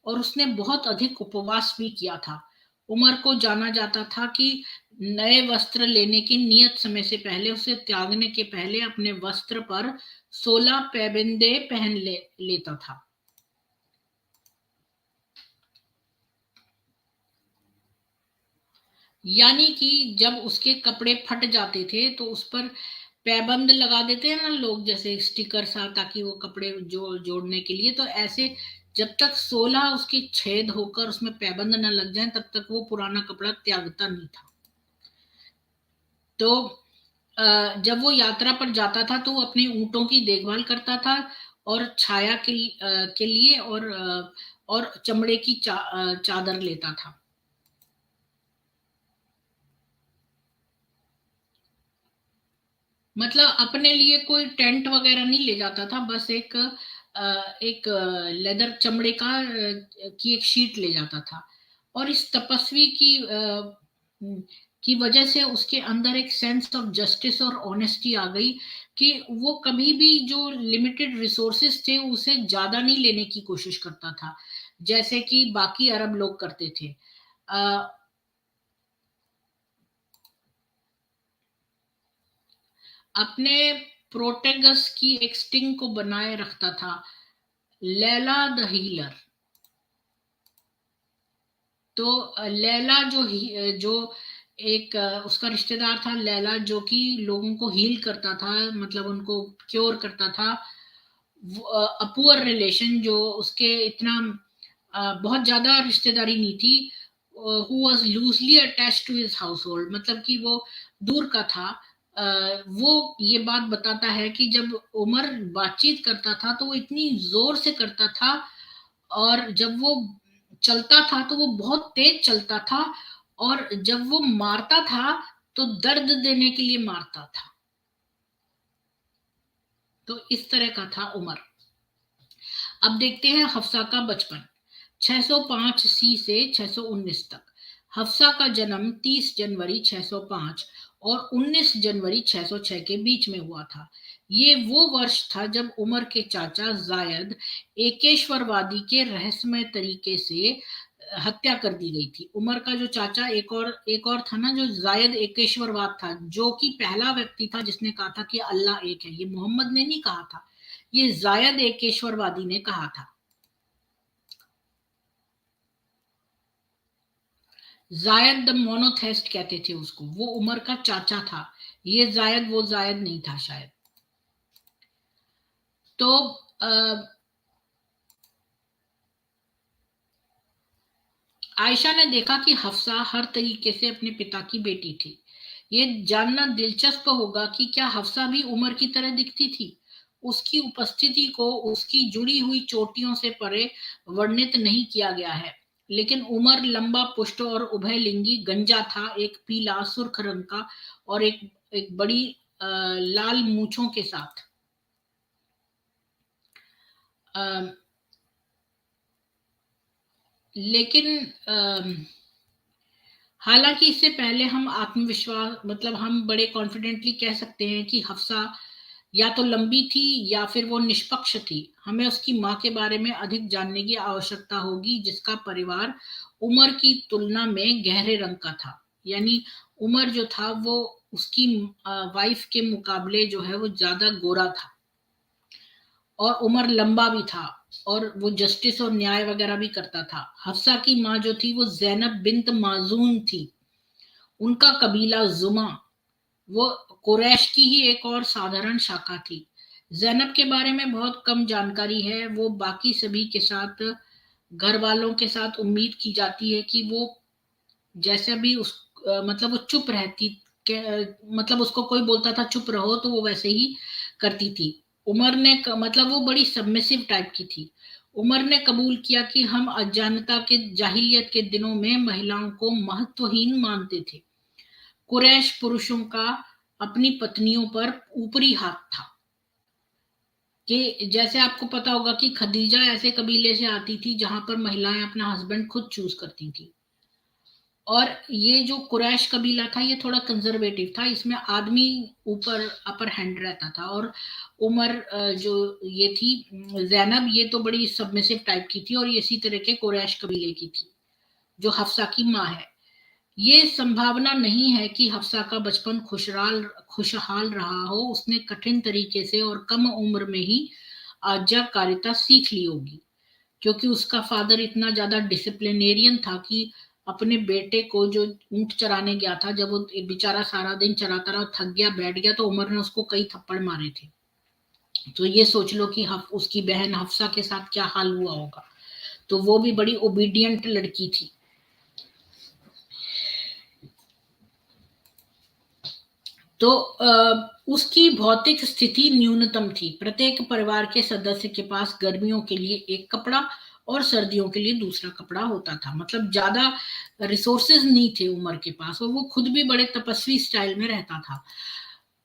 S1: और उसने बहुत अधिक उपवास भी किया था। उमर को जाना जाता था कि नए वस्त्र लेने की नियत समय से पहले, उसे त्यागने के पहले अपने वस्त्र पर 16 पैबंदे लेता था। यानी कि जब उसके कपड़े फट जाते थे तो उस पर पैबंद लगा देते हैं ना लोग, जैसे स्टिकर सा, ताकि वो कपड़े जोड़ने के लिए। तो ऐसे जब तक 16 उसके छेद होकर उसमें पैबंद न लग जाए, तब तक वो पुराना कपड़ा त्यागता नहीं था। तो जब वो यात्रा पर जाता था तो वो अपने ऊंटों की देखभाल करता था, और छाया के लिए, और चमड़े की चादर लेता था। मतलब अपने लिए कोई टेंट वगैरह नहीं ले जाता था, बस एक लेदर चमड़े की एक शीट ले जाता था। और इस तपस्वी की वजह से उसके अंदर एक सेंस ऑफ जस्टिस और ऑनेस्टी आ गई कि वो कभी भी जो लिमिटेड रिसोर्सेस थे उसे ज्यादा नहीं लेने की कोशिश करता था, जैसे कि बाकी अरब लोग करते थे। अपने प्रोटेगस की एक स्टिंग को बनाए रखता था, लैला द हीलर। तो लैला जो एक उसका रिश्तेदार था, लैला जो कि लोगों को हील करता था, मतलब उनको क्योर करता था। अपुअर रिलेशन जो उसके इतना बहुत ज्यादा रिश्तेदारी नहीं थी, who was loosely attached to his household, मतलब कि वो दूर का था। वो ये बात बताता है कि जब उमर बातचीत करता था तो वो इतनी जोर से करता था, और जब वो चलता था तो वो बहुत तेज चलता था, और जब वो मारता था तो दर्द देने के लिए मारता था। तो इस तरह का था उमर। अब देखते हैं हफ्सा का बचपन 605 सी से 619 तक। हफ्सा का जन्म 30 जनवरी 605 और 19 जनवरी 606 के बीच में हुआ था। ये वो वर्ष था जब उमर के चाचा जायद एकेश्वरवादी के रहस्यमय तरीके से हत्या कर दी गई थी। उमर का जो चाचा एक और था ना, जो जायद एकेश्वरवाद था, जो कि पहला व्यक्ति था जिसने कहा था कि अल्लाह एक है। ये मोहम्मद ने नहीं कहा था, ये जायद एकेश्वरवादी ने कहा था। जायद द मोनोथेस्ट कहते थे उसको, वो उमर का चाचा था। ये जायद वो जायद नहीं था शायद। तो आयशा ने देखा कि हफ्सा हर तरीके से अपने पिता की बेटी थी। ये जानना दिलचस्प होगा कि क्या हफ्सा भी उमर की तरह दिखती थी। उसकी उपस्थिति को उसकी जुड़ी हुई चोटियों से परे वर्णित नहीं किया गया है, लेकिन उमर लंबा पुष्ट और उभयलिंगी गंजा था, एक पीला सुर्ख रंग का, और एक बड़ी लाल मूछों के साथ। लेकिन हालांकि इससे पहले हम आत्मविश्वास, मतलब हम बड़े कॉन्फिडेंटली कह सकते हैं कि हफ्सा या तो लंबी थी या फिर वो निष्पक्ष थी। हमें उसकी मां के बारे में अधिक जानने की आवश्यकता होगी, जिसका परिवार उमर की तुलना में गहरे रंग का था। यानी उमर जो था वो उसकी वाइफ के मुकाबले जो है वो ज्यादा गोरा था, और उमर लंबा भी था, और वो जस्टिस और न्याय वगैरह भी करता था। हफ्सा की माँ जो थी वो जैनब बिन्त माजून थी। उनका कबीला जुमा, वो कुरैश की ही एक और साधारण शाखा थी। जैनब के बारे में बहुत कम जानकारी है। वो बाकी सभी के साथ, घर वालों के साथ उम्मीद की जाती है कि वो जैसे भी मतलब वो चुप रहती के, मतलब उसको कोई बोलता था चुप रहो तो वो वैसे ही करती थी। उमर ने मतलब वो बड़ी सबमिसिव टाइप की थी। उमर ने कबूल किया कि हम अज्ञानता के जाहिलियत के दिनों में महिलाओं को महत्वहीन मानते थे। कुरैश पुरुषों का अपनी पत्नियों पर ऊपरी हाथ था। कि जैसे आपको पता होगा कि खदीजा ऐसे कबीले से आती थी जहां पर महिलाएं अपना हस्बैंड खुद चूज करती थी। और ये जो कुरैश कबीला था ये थोड़ा कंजर्वेटिव था, इसमें आदमी ऊपर अपर हैंड रहता था। और उमर जो ये थी जैनब, ये तो बड़ी सबमिसिव टाइप की थी, और ये इसी तरह के कुरैश कबीले की थी जो हफ्सा की माँ है। ये संभावना नहीं है कि हफ्सा का बचपन खुशहाल रहा हो। उसने कठिन तरीके से और कम उम्र में ही आज्ञाकारिता सीख ली होगी, क्योंकि उसका फादर इतना ज्यादा डिसिप्लिनेरियन था कि अपने बेटे को जो ऊंट चराने गया था, जब वो बेचारा सारा दिन चराता रहा, थक गया, बैठ गया, तो उमर ने उसको कई थप्पड़ मारे थे। तो ये सोच लो कि उसकी बहन हफ्सा के साथ क्या हाल हुआ होगा। तो वो भी बड़ी ओबीडियंट लड़की थी। तो उसकी भौतिक स्थिति न्यूनतम थी। प्रत्येक परिवार के सदस्य के पास गर्मियों के लिए एक कपड़ा और सर्दियों के लिए दूसरा कपड़ा होता था। मतलब ज्यादा रिसोर्सेज नहीं थे उमर के पास, और वो खुद भी बड़े तपस्वी स्टाइल में रहता था।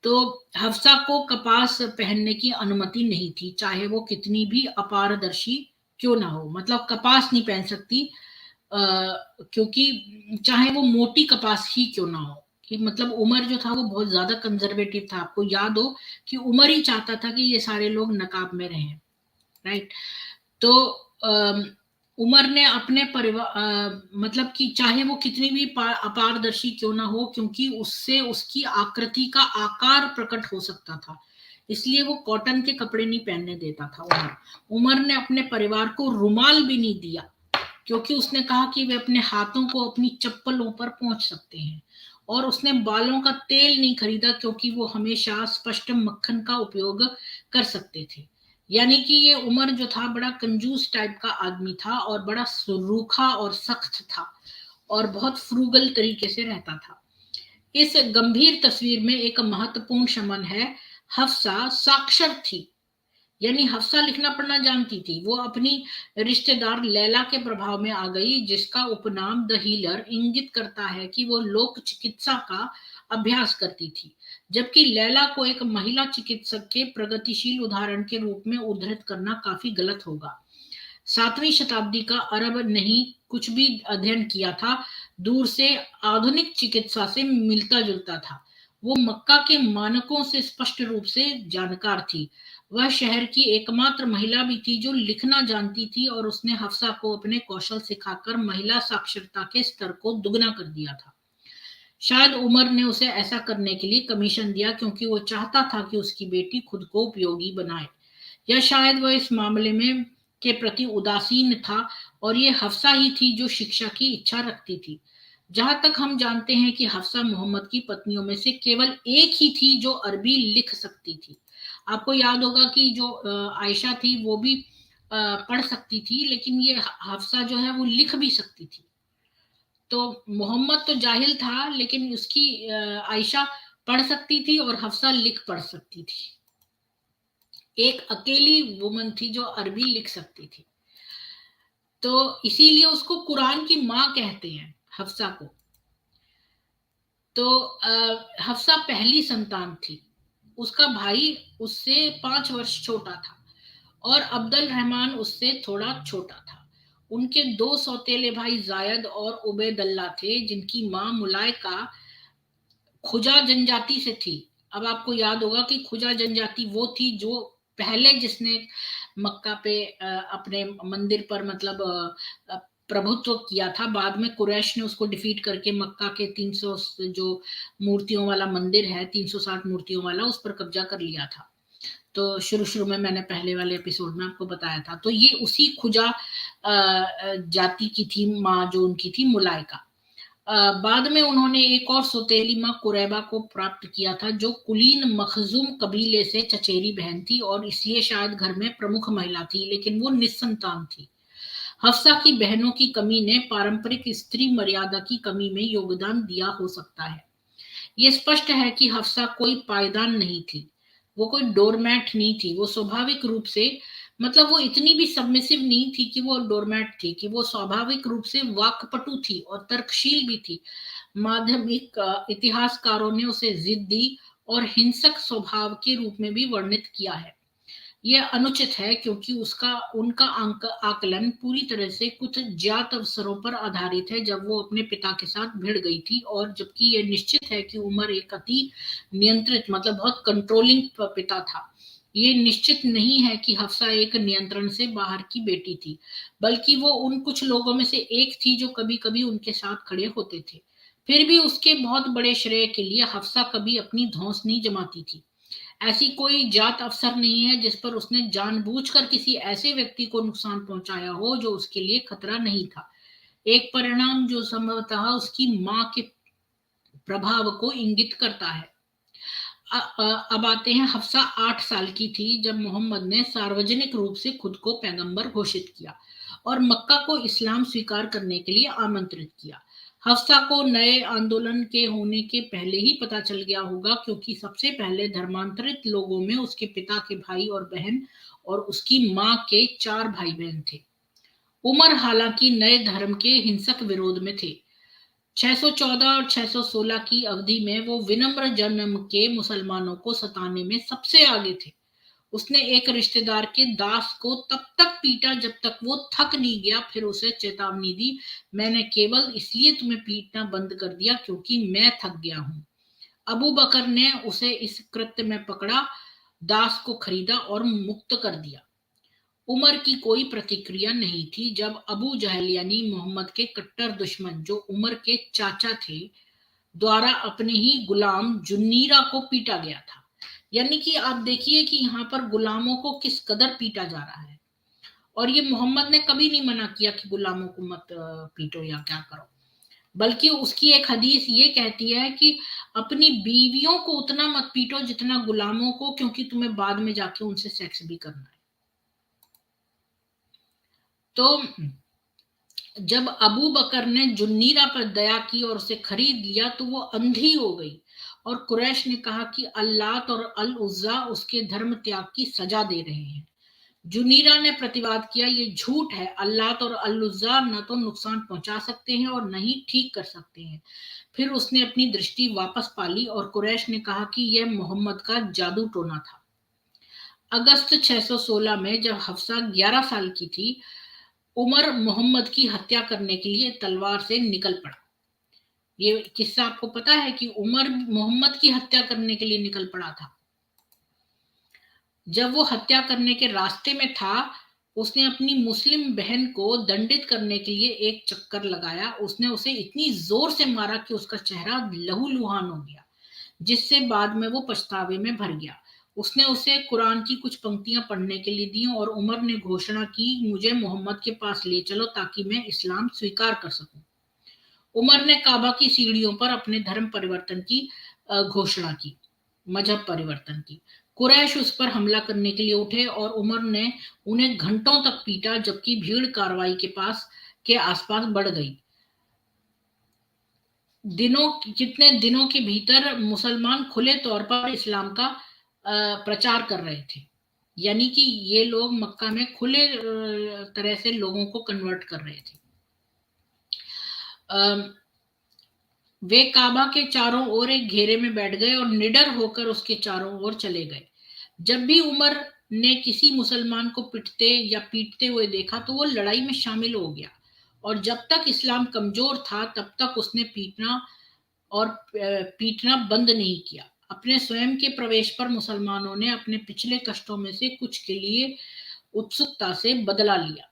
S1: तो हफ्सा को कपास पहनने की अनुमति नहीं थी, चाहे वो कितनी भी अपारदर्शी क्यों ना हो। मतलब कपास नहीं पहन सकती, क्योंकि चाहे वो मोटी कपास ही क्यों ना हो, कि मतलब उमर जो था वो बहुत ज्यादा कंजर्वेटिव था। आपको याद हो कि उमर ही चाहता था कि ये सारे लोग नकाब में रहें, राइट। तो उमर ने अपने परिवार मतलब कि चाहे वो कितनी भी अपारदर्शी क्यों ना हो, क्योंकि उससे उसकी आकृति का आकार प्रकट हो सकता था, इसलिए वो कॉटन के कपड़े नहीं पहनने देता था। उमर ने अपने परिवार को रुमाल भी नहीं दिया, क्योंकि उसने कहा कि वे अपने हाथों को अपनी चप्पलों पर पहुंच सकते हैं। और उसने बालों का तेल नहीं खरीदा, क्योंकि वो हमेशा स्पष्ट मक्खन का उपयोग कर सकते थे। यानी कि ये उमर जो था बड़ा कंजूस टाइप का आदमी था, और बड़ा रूखा और सख्त था, और बहुत फ्रूगल तरीके से रहता था। इस गंभीर तस्वीर में एक महत्वपूर्ण शमन है। हफ्सा साक्षर थी, यानी हफ्सा लिखना पढ़ना जानती थी। वो अपनी रिश्तेदार लैला के प्रभाव में आ गई, जिसका उपनाम द हीलर इंगित करता है कि वो लोक चिकित्सा का अभ्यास करती थी, जबकि लैला को एक महिला चिकित्सक के प्रगतिशील उदाहरण के रूप में उद्धृत करना काफी गलत होगा। 7वीं शताब्दी का अरब नहीं कुछ भी अध्ययन किया था, दूर से आधुनिक चिकित्सा से मिलता जुलता था। वो मक्का के मानकों से स्पष्ट रूप से जानकार थी। वह शहर की एकमात्र महिला भी थी जो लिखना जानती थी, और उसने हफ्सा को अपने कौशल सिखाकर महिला साक्षरता के स्तर को दुगना कर दिया था। शायद उमर ने उसे ऐसा करने के लिए कमीशन दिया, क्योंकि वो चाहता था कि उसकी बेटी खुद को उपयोगी बनाए, या शायद वह इस मामले में के प्रति उदासीन था, और ये हफ्सा ही थी जो शिक्षा की इच्छा रखती थी। जहां तक हम जानते हैं कि हफ्सा मोहम्मद की पत्नियों में से केवल एक ही थी जो अरबी लिख सकती थी। आपको याद होगा कि जो आयशा थी वो भी पढ़ सकती थी, लेकिन ये हफ्सा जो है वो लिख भी सकती थी। तो मोहम्मद तो जाहिल था, लेकिन उसकी आयशा पढ़ सकती थी और हफ्सा लिख पढ़ सकती थी। एक अकेली वुमन थी जो अरबी लिख सकती थी। तो इसीलिए उसको कुरान की माँ कहते हैं, हफ्सा को। तो हफ्सा पहली संतान थी। उसका भाई उससे 5 वर्ष छोटा था, और अब्दुल रहमान उससे थोड़ा छोटा था। उनके 2 सौतेले भाई जायद और उबैदुल्लाह थे, जिनकी माँ मुलायका खुजा जनजाति से थी। अब आपको याद होगा कि खुजा जनजाति वो थी जो पहले जिसने मक्का पे अपने मंदिर पर मतलब प्रभुत्व किया था। बाद में कुरैश ने उसको डिफीट करके मक्का के 300 जो मूर्तियों वाला मंदिर है, 360 मूर्तियों वाला, उस पर कब्जा कर लिया था। तो शुरू शुरू में मैंने पहले वाले एपिसोड में आपको बताया था। तो ये उसी खुजा जाति की थी माँ, जो उनकी थी मुलायका। बाद में उन्होंने एक और सौतेली माँ कुरैबा को प्राप्त किया था, जो कुलीन मखजूम कबीले से चचेरी बहन थी, और इसलिए शायद घर में प्रमुख महिला थी, लेकिन वो निस्संतान थी। हफ्सा की बहनों की कमी ने पारंपरिक स्त्री मर्यादा की कमी में योगदान दिया हो सकता है। ये स्पष्ट है कि हफ्सा कोई पायदान नहीं थी, वो कोई डोरमैट नहीं थी। वो स्वाभाविक रूप से मतलब वो इतनी भी सबमिसिव नहीं थी कि वो डोरमैट थी, कि वो स्वाभाविक रूप से वाक्पटु थी और तर्कशील भी थी। माध्यमिक इतिहासकारों ने उसे जिद्दी और हिंसक स्वभाव के रूप में भी वर्णित किया है। यह अनुचित है, क्योंकि उसका उनका आकलन पूरी तरह से कुछ ज्ञात अवसरों पर आधारित है, जब वो अपने पिता के साथ भिड़ गई थी, और जबकि यह निश्चित है कि उमर एक अति नियंत्रित मतलब बहुत कंट्रोलिंग पिता था। ये निश्चित नहीं है कि हफ्सा एक नियंत्रण से बाहर की बेटी थी, बल्कि वो उन कुछ लोगों में से एक थी जो कभी कभी उनके साथ खड़े होते थे। फिर भी उसके बहुत बड़े श्रेय के लिए हफ्सा कभी अपनी धौंस नहीं जमाती थी। ऐसी कोई जात अफसर नहीं है जिस पर उसने जानबूझकर किसी ऐसे व्यक्ति को नुकसान पहुंचाया हो जो उसके लिए खतरा नहीं था। एक परिणाम जो संभवतः उसकी मां के प्रभाव को इंगित करता है। अब आते हैं, हफ्सा 8 साल की थी जब मोहम्मद ने सार्वजनिक रूप से खुद को पैगंबर घोषित किया और मक्का को इस्लाम स्वीकार करने के लिए आमंत्रित किया। हफ्सा को नए आंदोलन के होने के पहले ही पता चल गया होगा, क्योंकि सबसे पहले धर्मांतरित लोगों में उसके पिता के भाई और बहन और उसकी मां के 4 भाई बहन थे। उमर हालांकि नए धर्म के हिंसक विरोध में थे। 614 और 616 की अवधि में वो विनम्र जन्म के मुसलमानों को सताने में सबसे आगे थे। उसने एक रिश्तेदार के दास को तब तक पीटा जब तक वो थक नहीं गया, फिर उसे चेतावनी दी, मैंने केवल इसलिए तुम्हें पीटना बंद कर दिया क्योंकि मैं थक गया हूं। अबू बकर ने उसे इस कृत्य में पकड़ा, दास को खरीदा और मुक्त कर दिया। उमर की कोई प्रतिक्रिया नहीं थी जब अबू जहल यानी मोहम्मद के कट्टर दुश्मन, जो उमर के चाचा थे, द्वारा अपने ही गुलाम जुन्नीरा को पीटा गया था। यानी कि आप देखिए कि यहाँ पर गुलामों को किस कदर पीटा जा रहा है। और ये मोहम्मद ने कभी नहीं मना किया कि गुलामों को मत पीटो या क्या करो, बल्कि उसकी एक हदीस ये कहती है कि अपनी बीवियों को उतना मत पीटो जितना गुलामों को, क्योंकि तुम्हें बाद में जाके उनसे सेक्स भी करना है। तो जब अबू बकर ने जुन्नीरा पर दया की और उसे खरीद लिया तो वो अंधी हो गई, और कुरैश ने कहा कि अल्लात और अल उज्जा उसके धर्म त्याग की सजा दे रहे हैं। जुनीरा ने प्रतिवाद किया, ये झूठ है, अल्लात और अल उज्जा न तो नुकसान पहुंचा सकते हैं और न ही ठीक कर सकते हैं। फिर उसने अपनी दृष्टि वापस पा ली और कुरैश ने कहा कि यह मोहम्मद का जादू टोना था। अगस्त 616 में जब हफ्सा 11 साल की थी, उमर मोहम्मद की हत्या करने के लिए तलवार से निकल पड़ा। ये किस्सा आपको पता है कि उमर मोहम्मद की हत्या करने के लिए निकल पड़ा था। जब वो हत्या करने के रास्ते में था, उसने अपनी मुस्लिम बहन को दंडित करने के लिए एक चक्कर लगाया। उसने उसे इतनी जोर से मारा कि उसका चेहरा लहूलुहान हो गया, जिससे बाद में वो पछतावे में भर गया। उसने उसे कुरान की कुछ पंक्तियां पढ़ने के लिए दी और उमर ने घोषणा की, मुझे मोहम्मद के पास ले चलो ताकि मैं इस्लाम स्वीकार कर सकूं। उमर ने काबा की सीढ़ियों पर अपने धर्म परिवर्तन की घोषणा की, मजहब परिवर्तन की। कुरैश उस पर हमला करने के लिए उठे और उमर ने उन्हें घंटों तक पीटा, जबकि भीड़ कार्रवाई के आसपास बढ़ गई। कितने दिनों के भीतर मुसलमान खुले तौर पर इस्लाम का प्रचार कर रहे थे। यानी कि ये लोग मक्का में खुले तरह से लोगों को कन्वर्ट कर रहे थे। वे काबा के चारों ओर एक घेरे में बैठ गए और निडर होकर उसके चारों ओर चले गए। जब भी उमर ने किसी मुसलमान को पिटते या पीटते हुए देखा तो वो लड़ाई में शामिल हो गया, और जब तक इस्लाम कमजोर था तब तक उसने पीटना बंद नहीं किया। अपने स्वयं के प्रवेश पर मुसलमानों ने अपने पिछले कष्टों में से कुछ के लिए उत्सुकता से बदला लिया।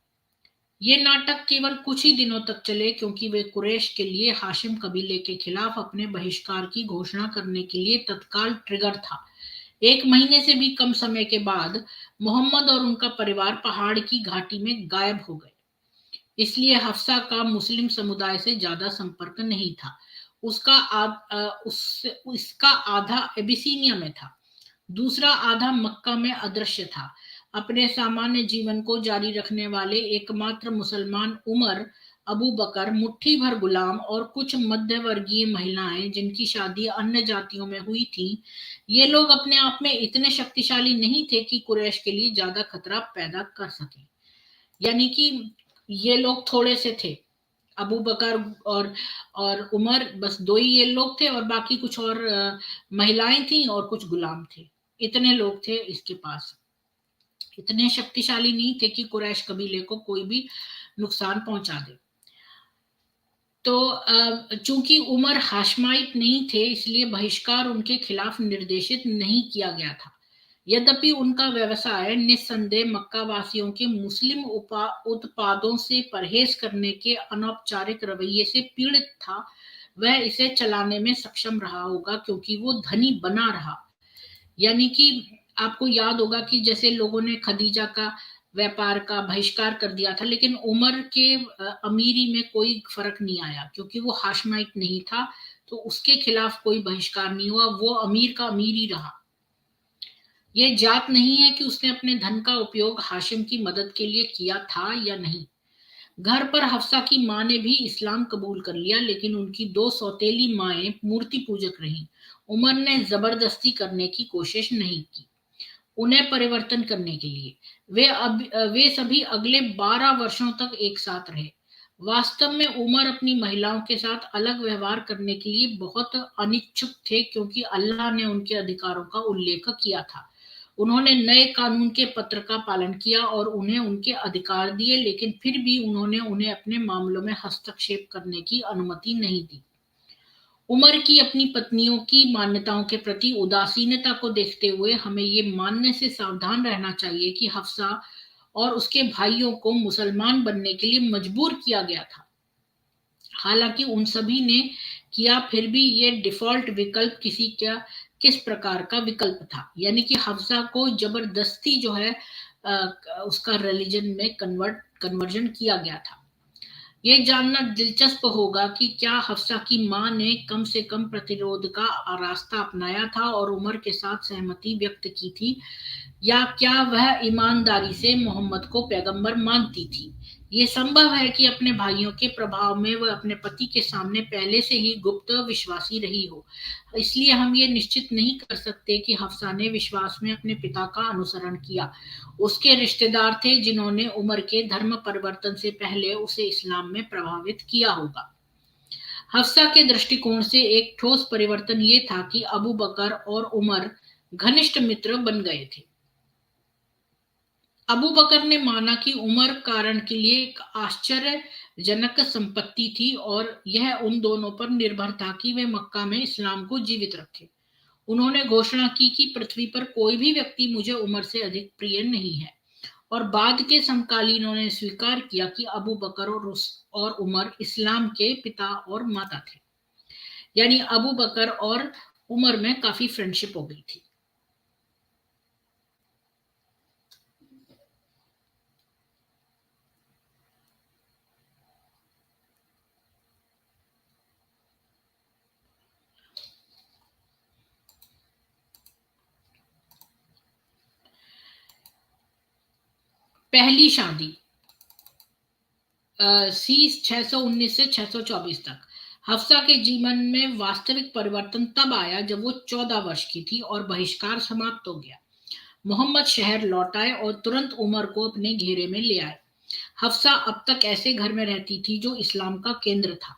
S1: ये नाटक केवल कुछ ही दिनों तक चले, क्योंकि वे कुरैश के लिए हाशिम कबीले के खिलाफ अपने बहिष्कार की घोषणा करने के लिए तत्काल ट्रिगर था। 1 महीने से भी कम समय के बाद मोहम्मद और उनका परिवार पहाड़ की घाटी में गायब हो गए। इसलिए हफ्सा का मुस्लिम समुदाय से ज्यादा संपर्क नहीं था। इसका आधा एबिसीनिया में था, दूसरा आधा मक्का में अदृश्य था। अपने सामान्य जीवन को जारी रखने वाले एकमात्र मुसलमान उमर, अबू बकर, मुट्ठी भर गुलाम और कुछ मध्यवर्गीय महिलाएं जिनकी शादी अन्य जातियों में हुई थी, ये लोग अपने आप में इतने शक्तिशाली नहीं थे कि कुरैश के लिए ज्यादा खतरा पैदा कर सके। यानी कि ये लोग थोड़े से थे, अबू बकर और उमर, बस दो ही ये लोग थे, और बाकी कुछ और महिलाएं थी और कुछ गुलाम थे। इतने लोग थे इसके पास, इतने शक्तिशाली नहीं थे कि कुरैश कबीले को कोई भी नुकसान पहुंचा दे। तो चूंकि उमर हाशमाइट नहीं थे, इसलिए बहिष्कार उनके खिलाफ निर्देशित नहीं किया गया था। यद्यपि उनका व्यवसाय निस्संदेह मक्का वासियों के मुस्लिम उत्पादों से परहेज करने के अनौपचारिक रवैये से पीड़ित था, वह इसे चलाने में सक्षम रहा होगा क्योंकि वो धनी बना रहा। यानी कि आपको याद होगा कि जैसे लोगों ने खदीजा का व्यापार का बहिष्कार कर दिया था, लेकिन उमर के अमीरी में कोई फर्क नहीं आया क्योंकि वो हाशमाइट नहीं था, तो उसके खिलाफ कोई बहिष्कार नहीं हुआ, वो अमीर का अमीर ही रहा। ये जात नहीं है कि उसने अपने धन का उपयोग हाशिम की मदद के लिए किया था या नहीं। घर पर हफ्सा की मां ने भी इस्लाम कबूल कर लिया, लेकिन उनकी 2 सौतेली माएं मूर्ति पूजक रहीं। उमर ने जबरदस्ती करने की कोशिश नहीं की उन्हें परिवर्तन करने के लिए। वे सभी अगले 12 वर्षों तक एक साथ रहे। वास्तव में उमर अपनी महिलाओं के साथ अलग व्यवहार करने के लिए बहुत अनिच्छुक थे, क्योंकि अल्लाह ने उनके अधिकारों का उल्लेख किया था। उन्होंने नए कानून के पत्र का पालन किया और उन्हें उनके अधिकार दिए, लेकिन फिर भी उन्होंने उन्हें अपने मामलों में हस्तक्षेप करने की अनुमति नहीं दी। उमर की अपनी पत्नियों की मान्यताओं के प्रति उदासीनता को देखते हुए हमें ये मानने से सावधान रहना चाहिए कि हफ्सा और उसके भाइयों को मुसलमान बनने के लिए मजबूर किया गया था। हालांकि उन सभी ने किया, फिर भी ये डिफॉल्ट विकल्प किस प्रकार का विकल्प था, यानी कि हफ्सा को जबरदस्ती जो है उसका रिलीजन में कन्वर्जन किया गया था। ये जानना दिलचस्प होगा कि क्या हफ्सा की मां ने कम से कम प्रतिरोध का रास्ता अपनाया था और उमर के साथ सहमति व्यक्त की थी, या क्या वह ईमानदारी से मोहम्मद को पैगंबर मानती थी। ये संभव है कि अपने भाइयों के प्रभाव में वह अपने पति के सामने पहले से ही गुप्त विश्वासी रही हो। इसलिए हम ये निश्चित नहीं कर सकते कि हफ्सा ने विश्वास में अपने पिता का अनुसरण किया। उसके रिश्तेदार थे जिन्होंने उमर के धर्म परिवर्तन से पहले उसे इस्लाम में प्रभावित किया होगा। हफ्सा के दृष्टिकोण से एक ठोस परिवर्तन ये था कि अबू बकर और उमर घनिष्ठ मित्र बन गए थे। अबू बकर ने माना कि उमर कारण के लिए एक आश्चर्यजनक संपत्ति थी और यह उन दोनों पर निर्भर था कि वे मक्का में इस्लाम को जीवित रखें। उन्होंने घोषणा की कि पृथ्वी पर कोई भी व्यक्ति मुझे उमर से अधिक प्रिय नहीं है, और बाद के समकालीनों ने स्वीकार किया कि अबू बकर और उमर इस्लाम के पिता और माता थे। यानी अबू बकर और उमर में काफी फ्रेंडशिप हो गई थी। पहली शादी सी 619 से 624 तक। हफ्सा के जीवन में वास्तविक परिवर्तन तब आया जब वो 14 वर्ष की थी और बहिष्कार समाप्त हो गया। मोहम्मद शहर लौट आए और तुरंत उमर को अपने घेरे में ले आए। हफ्सा अब तक ऐसे घर में रहती थी जो इस्लाम का केंद्र था।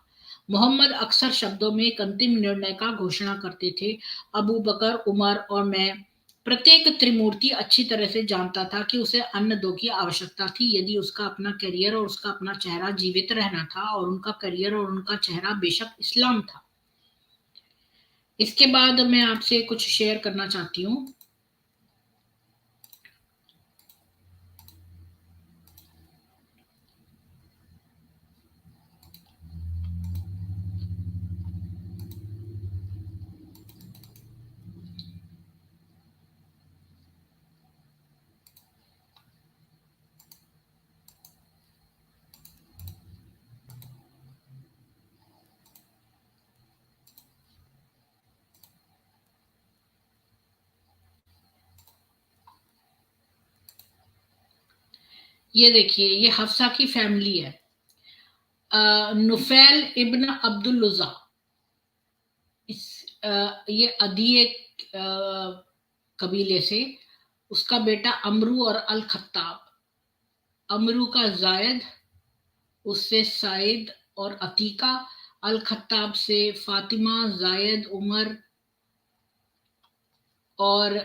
S1: मोहम्मद अक्सर शब्दों में एक अंतिम निर्णय का घोषणा करते थे, अबू बकर, उमर और मैं। प्रत्येक त्रिमूर्ति अच्छी तरह से जानता था कि उसे अन्य दो की आवश्यकता थी यदि उसका अपना करियर और उसका अपना चेहरा जीवित रहना था, और उनका करियर और उनका चेहरा बेशक इस्लाम था। इसके बाद मैं आपसे कुछ शेयर करना चाहती हूँ। ये देखिए, ये हफ्सा की फैमिली है। नुफैल इब्न अब्दुल उज़्ज़ा, ये अदीय कबीले से, उसका बेटा अमरू और अल खत्ताब। अमरू का जायद, उससे साइद और अतीका, अल खत्ताब से फातिमा, जायद, उमर और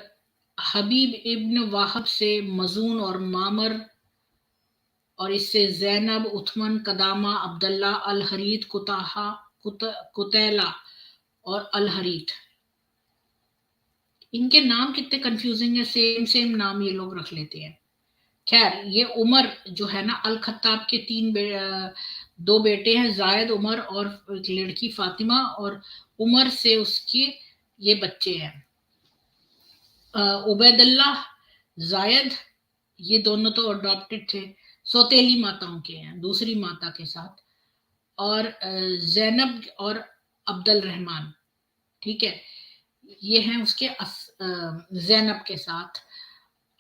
S1: हबीब इब्न वाहब से मजून और मामर, और इससे जैनब, उथमन, कदामा, अब्दुल्ला, अल हरीत, कुतैला और अल हरीत। इनके नाम कितने कंफ्यूजिंग है, सेम सेम नाम ये लोग रख लेते हैं। खैर, ये उमर जो है ना, अल खत्ताब के दो बेटे हैं, जायद, उमर, और एक लड़की फातिमा, और उमर से उसके ये बच्चे हैं, उबैदुल्लाह, जायद। ये दोनों तो अडॉप्टेड थे, सौतेली माताओं के हैं, दूसरी माता के साथ। और जैनब और अब्दुल रहमान, ठीक है, ये हैं उसके जैनब के साथ।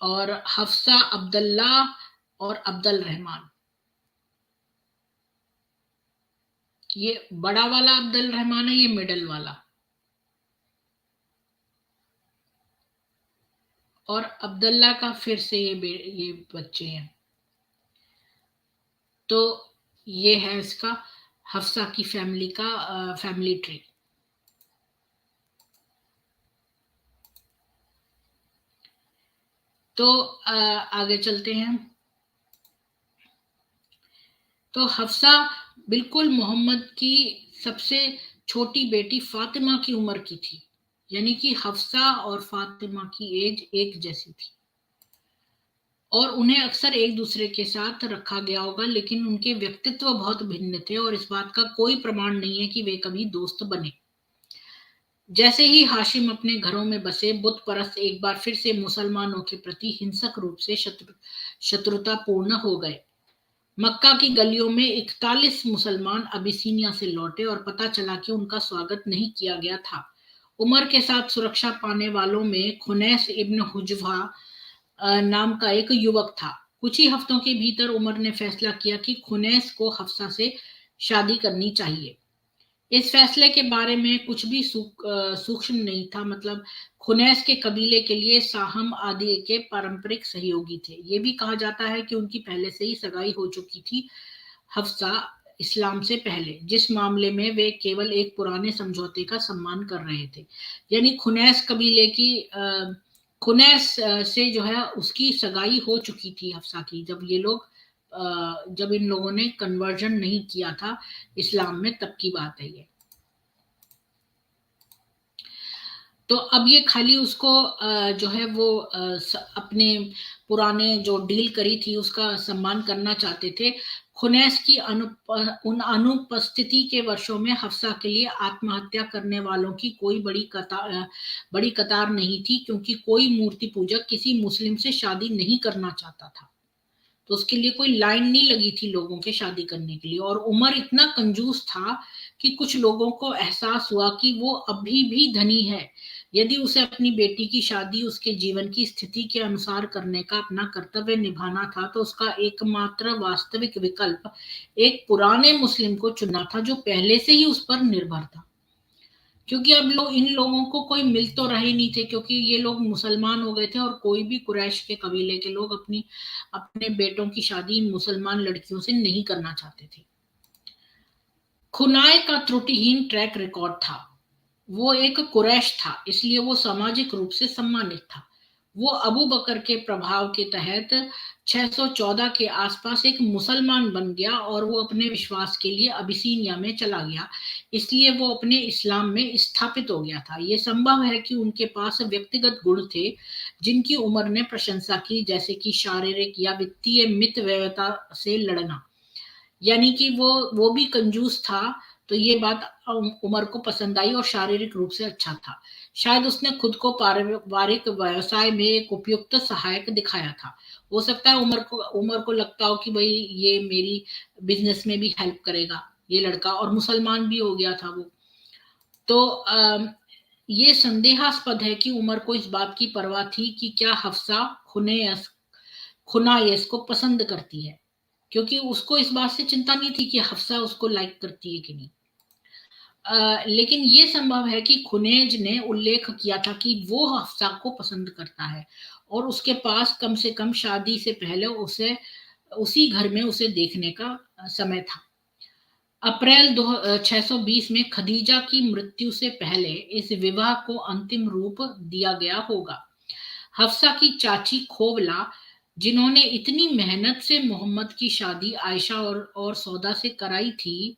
S1: और हफ्सा, अब्दुल्ला और अब्दुल रहमान। ये बड़ा वाला अब्दुल रहमान है, ये मिडल वाला। और अब्दुल्ला का फिर से ये बच्चे हैं। तो ये है इसका हफ्सा की फैमिली का फैमिली ट्री। तो आगे चलते हैं। तो हफ्सा बिल्कुल मोहम्मद की सबसे छोटी बेटी फातिमा की उम्र की थी, यानी कि हफ्सा और फातिमा की एज एक जैसी थी, और उन्हें अक्सर एक दूसरे के साथ रखा गया होगा, लेकिन उनके व्यक्तित्व बहुत भिन्न थे और इस बात का कोई प्रमाण नहीं है कि वे कभी दोस्त बने। जैसे ही हाशिम अपने घरों में बसे, बुत परस्त एक बार फिर से मुसलमानों के प्रति हिंसक रूप से शत्रुतापूर्ण हो गए। मक्का की गलियों में 41 मुसलमान अबिसीनिया से लौटे और पता चला कि उनका स्वागत नहीं किया गया था। उमर के साथ सुरक्षा पाने वालों में खुनैस इब्न हुजफा नाम का एक युवक था। कुछ ही हफ्तों के भीतर उमर ने फैसला किया कि खुनैस को हफ्सा से शादी करनी चाहिए। इस फैसले के बारे में कुछ भी सूक्ष्म नहीं था, मतलब खुनैस के कबीले के लिए साहम आदि के पारंपरिक सहयोगी थे। ये भी कहा जाता है कि उनकी पहले से ही सगाई हो चुकी थी हफ्सा इस्लाम से पहले, जिस मामले में वे केवल एक पुराने समझौते का सम्मान कर रहे थे। यानी खुनैस कबीले की खुनैस से जो है उसकी सगाई हो चुकी थी हफ्सा की, जब ये लोग जब इन लोगों ने कन्वर्जन नहीं किया था इस्लाम में, तब की बात है ये। तो अब ये खाली उसको जो है वो अपने पुराने जो डील करी थी उसका सम्मान करना चाहते थे। खुनैस की उन अनुपस्थिति के वर्षों में हफ्सा के लिए आत्महत्या करने वालों की कोई बड़ी कतार नहीं थी, क्योंकि कोई मूर्ति पूजक किसी मुस्लिम से शादी नहीं करना चाहता था। तो उसके लिए कोई लाइन नहीं लगी थी लोगों के शादी करने के लिए। और उमर इतना कंजूस था कि कुछ लोगों को एहसास हुआ कि वो अभी भी धनी है। यदि उसे अपनी बेटी की शादी उसके जीवन की स्थिति के अनुसार करने का अपना कर्तव्य निभाना था, तो उसका एकमात्र वास्तविक विकल्प एक पुराने मुस्लिम को चुनना था, जो पहले से ही उस पर निर्भर था। क्योंकि अब इन लोगों को कोई मिल तो रहे नहीं थे, क्योंकि ये लोग मुसलमान हो गए थे और कोई भी कुरैश के कबीले के लोग अपने बेटों की शादी मुसलमान लड़कियों से नहीं करना चाहते थे। खुनाए का त्रुटिहीन ट्रैक रिकॉर्ड था। वो एक कुरैश था, इसलिए वो सामाजिक रूप से सम्मानित था। वो अबू बकर के प्रभाव के तहत 614 के आसपास एक मुसलमान बन गया और वो अपने विश्वास के लिए अबिसीनिया में चला गया, इसलिए वो अपने इस्लाम में स्थापित हो गया था। ये संभव है कि उनके पास व्यक्तिगत गुण थे जिनकी उमर ने प्रशंसा की, जैसे कि शारीरिक या वित्तीय मितव्ययता से लड़ना। यानी कि वो भी कंजूस था, तो ये बात उमर को पसंद आई, और शारीरिक रूप से अच्छा था। शायद उसने खुद को पारिवारिक व्यवसाय में एक उपयुक्त सहायक दिखाया था। हो सकता है उमर को लगता हो कि भाई ये मेरी बिजनेस में भी हेल्प करेगा ये लड़का, और मुसलमान भी हो गया था वो। तो ये संदेहास्पद है कि उमर को इस बात की परवाह थी कि क्या हफ्सा खुनायस को पसंद करती है, क्योंकि उसको इस बात से चिंता नहीं थी कि हफ्सा उसको लाइक करती है कि नहीं। लेकिन ये संभव है कि खुनेज ने उल्लेख किया था कि वो हफ्सा को पसंद करता है और उसके पास कम से कम शादी से पहले उसे उसी घर में उसे देखने का समय था। अप्रैल 620 में खदीजा की मृत्यु से पहले इस विवाह को अंतिम रूप दिया गया होगा। हफ्सा की चाची खोवला, जिन्होंने इतनी मेहनत से मोहम्मद की शादी आयशा और सौदा से कराई थी,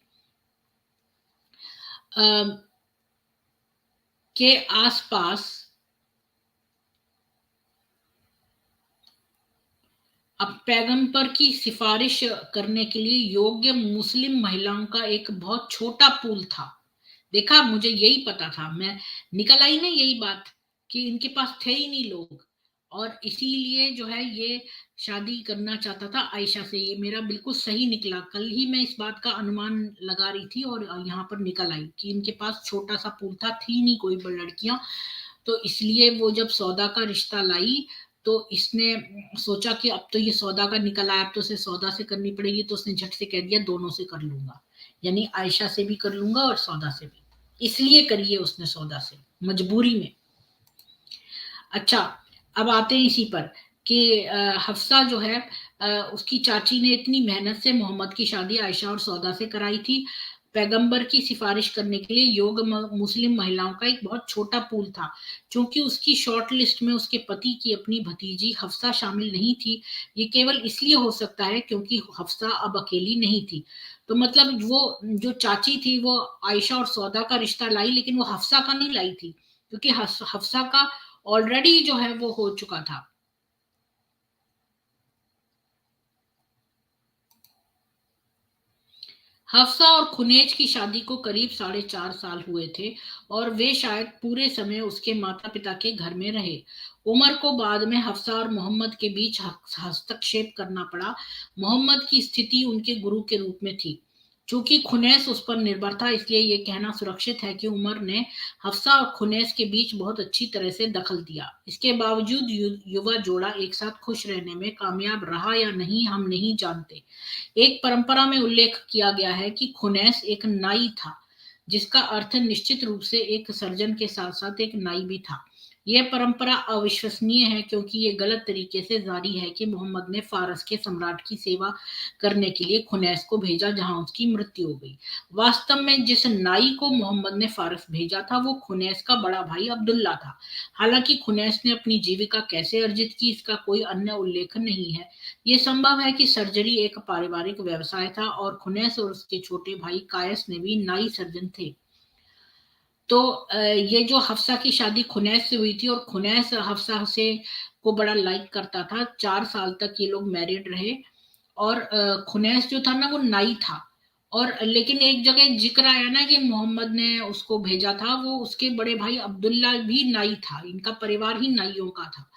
S1: के आसपास अब पैगंबर की सिफारिश करने के लिए योग्य मुस्लिम महिलाओं का एक बहुत छोटा पूल था। देखा, मुझे यही पता था, मैं निकल आई ना यही बात कि इनके पास थे ही नहीं लोग, और इसीलिए जो है ये शादी करना चाहता था आयशा से। ये मेरा बिल्कुल सही निकला, कल ही मैं इस बात का अनुमान लगा रही थी और यहाँ पर निकल आई कि इनके पास छोटा सा पूल था, थी नहीं कोई लड़कियां। तो इसलिए वो जब सौदा का रिश्ता लाई, तो इसने सोचा कि अब तो ये सौदा का निकल आया, अब तो उसे सौदा से करनी पड़ेगी, तो उसने झट से कह दिया दोनों से कर लूंगा, यानी आयशा से भी कर लूंगा और सौदा से भी। इसलिए करिए उसने सौदा से, मजबूरी में। अच्छा, अब आते हैं इसी पर कि हफ्सा जो है उसकी चाची ने इतनी मेहनत से मोहम्मद की शादी आयशा और सौदा से कराई थी। पैगंबर की सिफारिश करने के लिए योग्य मुस्लिम महिलाओं का एक बहुत छोटा पूल था। चूंकि उसकी शॉर्ट लिस्ट में उसके पति की अपनी भतीजी हफ्सा शामिल नहीं थी, ये केवल इसलिए हो सकता है क्योंकि हफ्सा अब अकेली नहीं थी। तो मतलब वो जो चाची थी वो आयशा और सौदा का रिश्ता लाई, लेकिन वो हफ्सा का नहीं लाई थी, क्योंकि हफ्सा का ऑलरेडी जो है वो हो चुका था। हफ्सा और खुनेज की शादी को करीब 4.5 साल हुए थे और वे शायद पूरे समय उसके माता पिता के घर में रहे। उमर को बाद में हफ्सा और मोहम्मद के बीच हस्तक्षेप करना पड़ा। मोहम्मद की स्थिति उनके गुरु के रूप में थी। चूंकि खुनैस उस पर निर्भर था, इसलिए यह कहना सुरक्षित है कि उमर ने हफ्सा और खुनैस के बीच बहुत अच्छी तरह से दखल दिया। इसके बावजूद युवा जोड़ा एक साथ खुश रहने में कामयाब रहा या नहीं, हम नहीं जानते। एक परंपरा में उल्लेख किया गया है कि खुनैस एक नाई था, जिसका अर्थ निश्चित रूप से एक सर्जन के साथ साथ एक नाई भी था। यह परंपरा अविश्वसनीय है क्योंकि ये गलत तरीके से जारी है कि मोहम्मद ने फारस के सम्राट की सेवा करने के लिए खुनैस को भेजा, जहां उसकी मृत्यु हो गई। वास्तव में जिस नाई को मोहम्मद ने फारस भेजा था वो खुनैस का बड़ा भाई अब्दुल्ला था। हालांकि खुनैस ने अपनी जीविका कैसे अर्जित की, इसका कोई अन्य उल्लेख नहीं है। ये संभव है कि सर्जरी एक पारिवारिक व्यवसाय था और खुनैस और उसके छोटे भाई कायस ने भी नाई सर्जन थे। तो ये जो हफ्सा की शादी खुनैस से हुई थी और खुनैस हफ्सा से को बड़ा लाइक करता था। 4 साल तक ये लोग मैरिड रहे और खुनैस जो था ना वो नाई था। और लेकिन एक जगह जिक्र आया ना कि मोहम्मद ने उसको भेजा था, वो उसके बड़े भाई अब्दुल्ला भी नाई था, इनका परिवार ही नाइयों का था।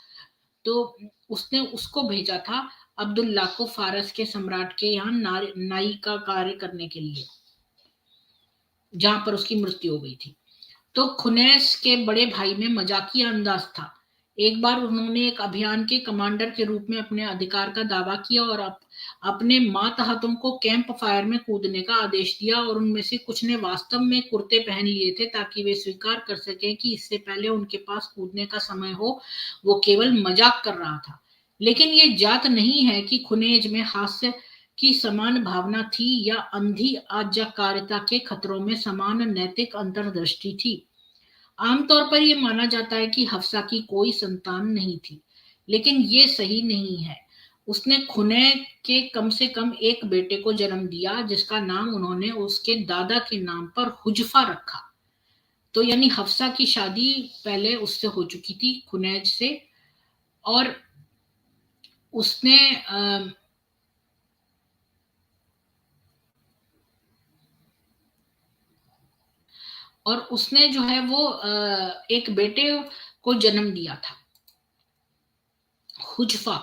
S1: तो उसने उसको भेजा था अब्दुल्ला को फारस के सम्राट के यहाँ नाई का कार्य करने के लिए, जहां पर उसकी मृत्यु हो गई थी। तो खुनैस के बड़े भाई में मजाकिया अंदाज था। एक बार उन्होंने एक अभियान के कमांडर के रूप में अपने अधिकार का दावा किया और अपने मातहतों को कैंप फायर में कूदने का आदेश दिया, और उनमें से कुछ ने वास्तव में कुर्ते पहन लिए थे ताकि वे स्वीकार कर सकें कि इससे पहले उनके पास कूदने का समय हो वो केवल मजाक कर रहा था। लेकिन ये जात नहीं है कि खुनेज में हास्य की समान भावना थी या अंधी आज्ञाकारिता के खतरों में समान नैतिक अंतर्दृष्टि थी। आमतौर पर यह माना जाता है कि हफ्सा की कोई संतान नहीं थी, लेकिन ये सही नहीं है। उसने खुनै के कम से कम एक बेटे को जन्म दिया जिसका नाम उन्होंने उसके दादा के नाम पर हुजफा रखा। तो यानी हफ्सा की शादी पहले उससे हो चुकी थी, खुनैज से। और उसने जो है वो एक बेटे को जन्म दिया था, हुजफा।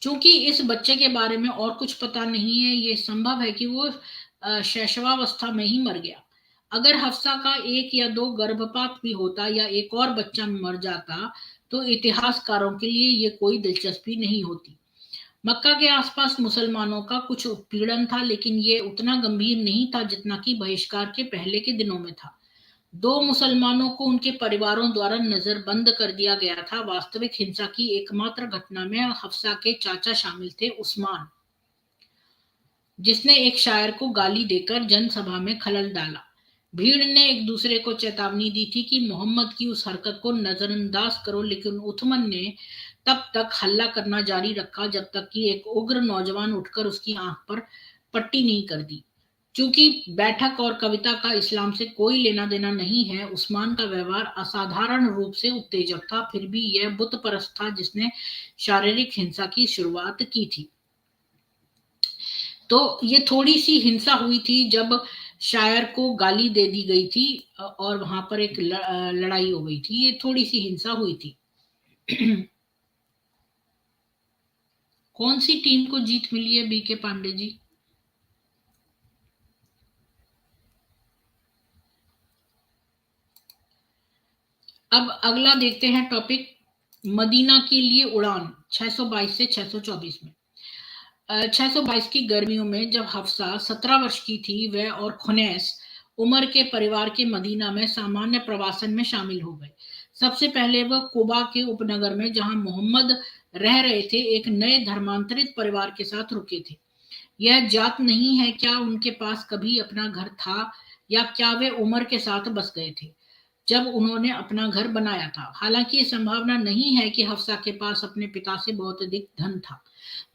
S1: चूंकि इस बच्चे के बारे में और कुछ पता नहीं है, ये संभव है कि वो शैशवावस्था में ही मर गया। अगर हफ्सा का एक या दो गर्भपात भी होता या एक और बच्चा मर जाता तो इतिहासकारों के लिए ये कोई दिलचस्पी नहीं होती। मक्का के आसपास मुसलमानों का कुछ उत्पीड़न था, लेकिन ये उतना गंभीर नहीं था जितना कि बहिष्कार के पहले के दिनों में था। 2 मुसलमानों को उनके परिवारों द्वारा नजरबंद कर दिया गया था। वास्तविक हिंसा की एकमात्र घटना में हफ्सा के चाचा शामिल थे, उस्मान, जिसने एक शायर को गाली देकर जनसभा में खलल डाला। भीड़ ने एक दूसरे को चेतावनी दी थी कि मोहम्मद की उस हरकत को नजरअंदाज करो, लेकिन उथमन ने तब तक हल्ला करना जारी रखा जब तक कि एक उग्र नौजवान उठकर उसकी आंख पर पट्टी नहीं कर दी। चूंकि बैठक और कविता का इस्लाम से कोई लेना देना नहीं है, उस्मान का व्यवहार असाधारण रूप से उत्तेजक था। फिर भी यह बुत परस्त था जिसने शारीरिक हिंसा की शुरुआत की थी। तो ये थोड़ी सी हिंसा हुई थी जब शायर को गाली दे दी गई थी और वहां पर एक लड़ाई हो गई थी। ये थोड़ी सी हिंसा हुई थी। कौन सी टीम को जीत मिली है, बीके पांडे जी? अब अगला देखते हैं टॉपिक, मदीना के लिए उड़ान 622 से 624 में। 622 की गर्मियों में जब हफ्सा 17 वर्ष की थी, वह और खुनैस उमर के परिवार के मदीना में सामान्य प्रवासन में शामिल हो गए। सबसे पहले वह कुबा के उपनगर में, जहां मोहम्मद रह रहे थे, एक नए धर्मांतरित परिवार के साथ रुके थे। यह जात नहीं है क्या उनके पास कभी अपना घर था, या क्या वे उमर के साथ बस गए थे जब उन्होंने अपना घर बनाया था। हालांकि ये संभावना नहीं है कि हफ्सा के पास अपने पिता से बहुत अधिक धन था।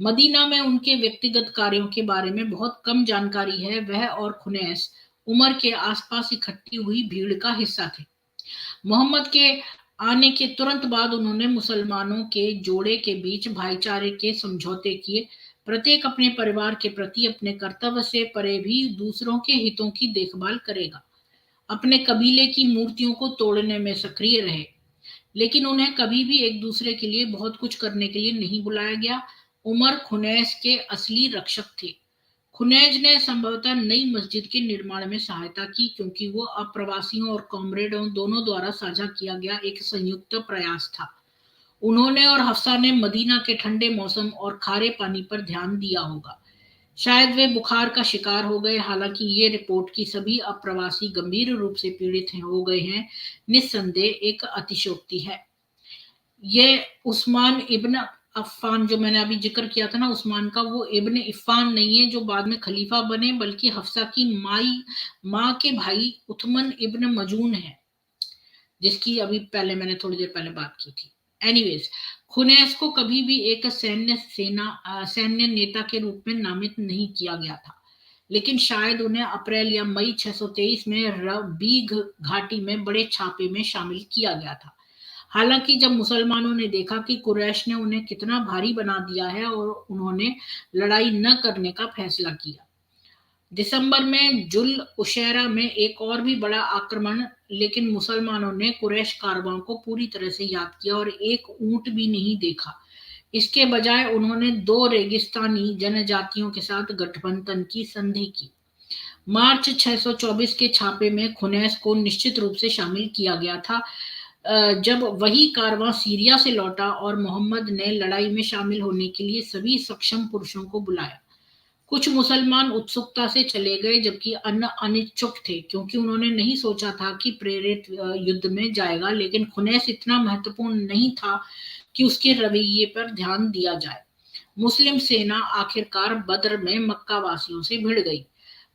S1: मदीना में उनके व्यक्तिगत कार्यों के बारे में बहुत कम जानकारी है। वह और खुनैस उमर के आसपास इकट्ठी हुई भीड़ का हिस्सा थे। मोहम्मद के आने के तुरंत बाद उन्होंने मुसलमानों के जोड़े के बीच भाईचारे के समझौते किए। प्रत्येक अपने परिवार के प्रति अपने कर्तव्य से परे भी दूसरों के हितों की देखभाल करेगा। अपने कबीले की मूर्तियों को तोड़ने में सक्रिय रहे, लेकिन उन्हें कभी भी एक दूसरे के लिए बहुत कुछ करने के लिए नहीं बुलाया गया। उमर खुनैस के असली रक्षक थे। खुनैज ने संभवतः नई मस्जिद के निर्माण में सहायता की, क्योंकि वो अप्रवासियों और कॉमरेडों दोनों द्वारा साझा किया गया एक संयुक्त प्रयास था। उन्होंने और हफ्सा ने मदीना के ठंडे मौसम और खारे पानी पर ध्यान दिया होगा। शायद वे बुखार का शिकार हो गए। हालांकि ये रिपोर्ट की सभी अप्रवासी गंभीर रूप से पीड़ित हो गए हैं निस्संदेह एक अतिशयोक्ति है। ये उस्मान इब्न अफ़्फ़ान, जो मैंने अभी जिक्र किया था ना उस्मान का, वो इब्न इफ़्फ़ान नहीं है जो बाद में खलीफा बने, बल्कि हफ्सा की माँ के भाई उथमन इब्न मजून है, जिसकी अभी पहले मैंने थोड़ी देर पहले बात की थी। एनीवेज, खुनैस को कभी भी एक सैन्य नेता के रूप में नामित नहीं किया गया था, लेकिन शायद उन्हें अप्रैल या मई 623 में रबीग घाटी में बड़े छापे में शामिल किया गया था। हालांकि जब मुसलमानों ने देखा कि कुरैश ने उन्हें कितना भारी बना दिया है, और उन्होंने लड़ाई न करने का फैसला किया। दिसंबर में जुल उशैरा में एक और भी बड़ा आक्रमण, लेकिन मुसलमानों ने कुरैश कारवां को पूरी तरह से याद किया और एक ऊंट भी नहीं देखा। इसके बजाय उन्होंने दो रेगिस्तानी जनजातियों के साथ गठबंधन की संधि की। मार्च 624 के छापे में खुनैस को निश्चित रूप से शामिल किया गया था। जब वही कारवां सीरिया से लौटा और मोहम्मद ने लड़ाई में शामिल होने के लिए सभी सक्षम पुरुषों को बुलाया। कुछ मुसलमान उत्सुकता से चले गए, जबकि अन्य अनिच्छुक थे, क्योंकि उन्होंने नहीं सोचा था कि प्रेरित युद्ध में जाएगा। लेकिन खुनैस इतना महत्वपूर्ण नहीं था कि उसके रवैये पर ध्यान दिया जाए। मुस्लिम सेना आखिरकार बद्र में मक्का वासियों से भिड़ गई।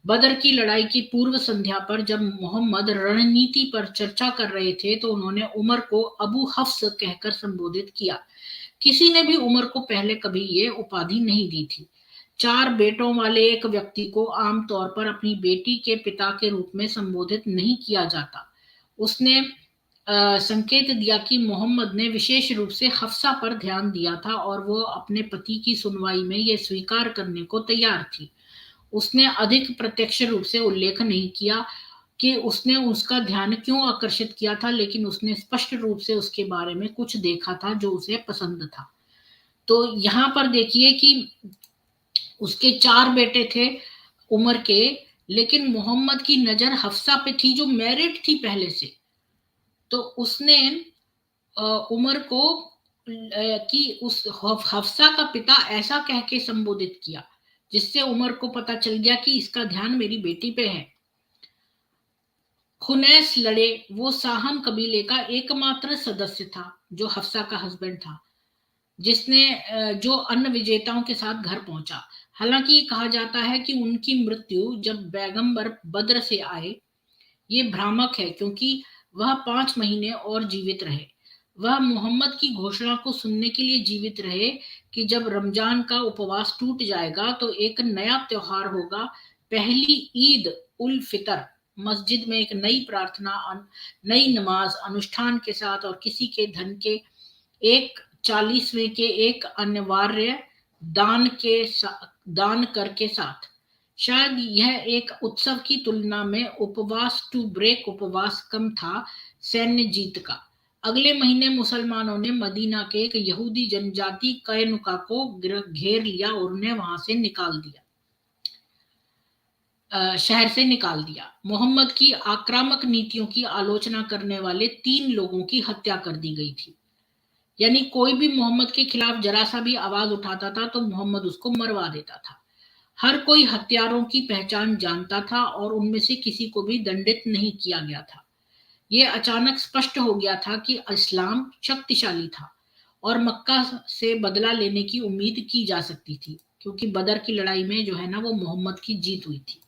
S1: बदर की लड़ाई की पूर्व संध्या पर जब मोहम्मद रणनीति पर चर्चा कर रहे थे, तो उन्होंने उमर को अबू हफ्स कहकर संबोधित किया। किसी ने भी उमर को पहले कभी ये उपाधि नहीं दी थी। 4 बेटों वाले एक व्यक्ति को आमतौर पर अपनी बेटी के पिता के रूप में संबोधित नहीं किया जाता। उसने संकेत दिया कि मोहम्मद ने विशेष रूप से हफ्सा पर ध्यान दिया था, और वो अपने पति की सुनवाई में यह स्वीकार करने को तैयार थी। उसने अधिक प्रत्यक्ष रूप से उल्लेख नहीं किया कि उसने उसका ध्यान क्यों आकर्षित किया था, लेकिन उसने स्पष्ट रूप से उसके बारे में कुछ देखा था जो उसे पसंद था। तो यहाँ पर देखिए कि उसके 4 बेटे थे उमर के, लेकिन मोहम्मद की नजर हफ्सा पे थी जो मैरिड थी पहले से। तो उसने उमर को कि उस हफ्सा का पिता ऐसा कह के संबोधित किया, जिससे उमर को पता चल गया कि इसका ध्यान मेरी बेटी पे है। खुनैस लड़े वो साहम कबीले का एकमात्र सदस्य था जो हफ्सा का हस्बैंड था, जिसने जो अन्य विजेताओं के साथ घर पहुंचा। हालांकि कहा जाता है कि उनकी मृत्यु जब पैगंबर बद्र से आए, ये भ्रामक है, क्योंकि वह 5 महीने और जीवित रहे। वह मोहम्मद की घोषणा को सुनने के लिए जीवित रहे कि जब रमजान का उपवास टूट जाएगा तो एक नया त्योहार होगा, पहली ईद उल फितर, मस्जिद में एक नई प्रार्थना, नई नमाज अनुष्ठान के साथ, और किसी के धन के 1/40 के एक अनिवार्य दान कर के साथ। शायद यह एक उत्सव की तुलना में उपवास टू ब्रेक उपवास कम था सैन्य जीत का। अगले महीने मुसलमानों ने मदीना के एक यहूदी जनजाति कैनुका को घेर लिया और उन्हें वहां से निकाल दिया, शहर से निकाल दिया। मोहम्मद की आक्रामक नीतियों की आलोचना करने वाले 3 लोगों की हत्या कर दी गई थी। यानी कोई भी मोहम्मद के खिलाफ जरा सा भी आवाज उठाता था तो मोहम्मद उसको मरवा देता था। हर कोई हत्यारों की पहचान जानता था और उनमें से किसी को भी दंडित नहीं किया गया था। यह अचानक स्पष्ट हो गया था कि इस्लाम शक्तिशाली था और मक्का से बदला लेने की उम्मीद की जा सकती थी। क्योंकि बदर की लड़ाई में जो है ना वो मोहम्मद की जीत हुई थी।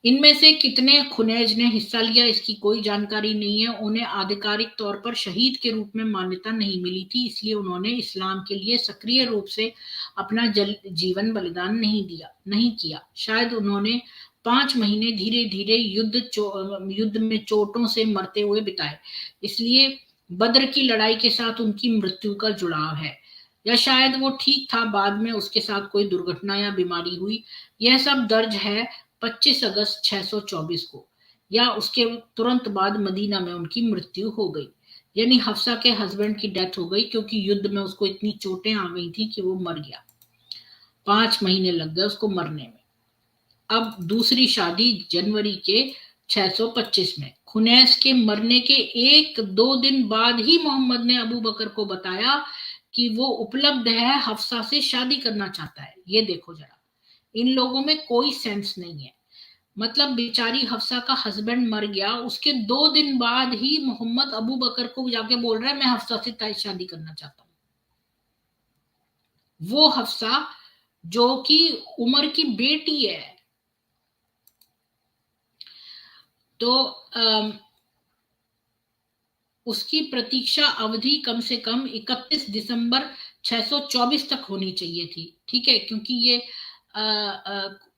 S1: इनमें से कितने खुनैज ने हिस्सा लिया इसकी कोई जानकारी नहीं है। उन्हें आधिकारिक तौर पर शहीद के रूप में मान्यता नहीं मिली थी, इसलिए उन्होंने इस्लाम के लिए सक्रिय रूप से अपना जीवन बलिदान नहीं किया। शायद उन्होंने 5 महीने धीरे धीरे युद्ध में चोटों से मरते हुए बिताए, इसलिए बद्र की लड़ाई के साथ उनकी मृत्यु का जुड़ाव है। या शायद वो ठीक था, बाद में उसके साथ कोई दुर्घटना या बीमारी हुई। यह सब दर्ज है 25 अगस्त 624 को, या उसके तुरंत बाद मदीना में उनकी मृत्यु हो गई। यानी हफ्सा के हस्बैंड की डेथ हो गई क्योंकि युद्ध में उसको इतनी चोटें आ गई थी कि वो मर गया। 5 महीने लग गए उसको मरने में। अब दूसरी शादी जनवरी के 625 में। खुनैस के मरने के 1-2 दिन बाद ही मोहम्मद ने अबू बकर को बताया कि वो उपलब्ध है, हफ्सा से शादी करना चाहता है। ये देखो जरा, इन लोगों में कोई सेंस नहीं है। मतलब बेचारी हफ्सा का हस्बैंड मर गया, उसके 2 दिन बाद ही मोहम्मद अबू बकर को जाके बोल रहा है मैं हफ्सा से शादी करना चाहता हूँ। वो हफ्सा जो कि उमर की बेटी है। तो उसकी प्रतीक्षा अवधि कम से कम 31 दिसंबर 624 तक होनी चाहिए थी। ठीक है, क्योंकि ये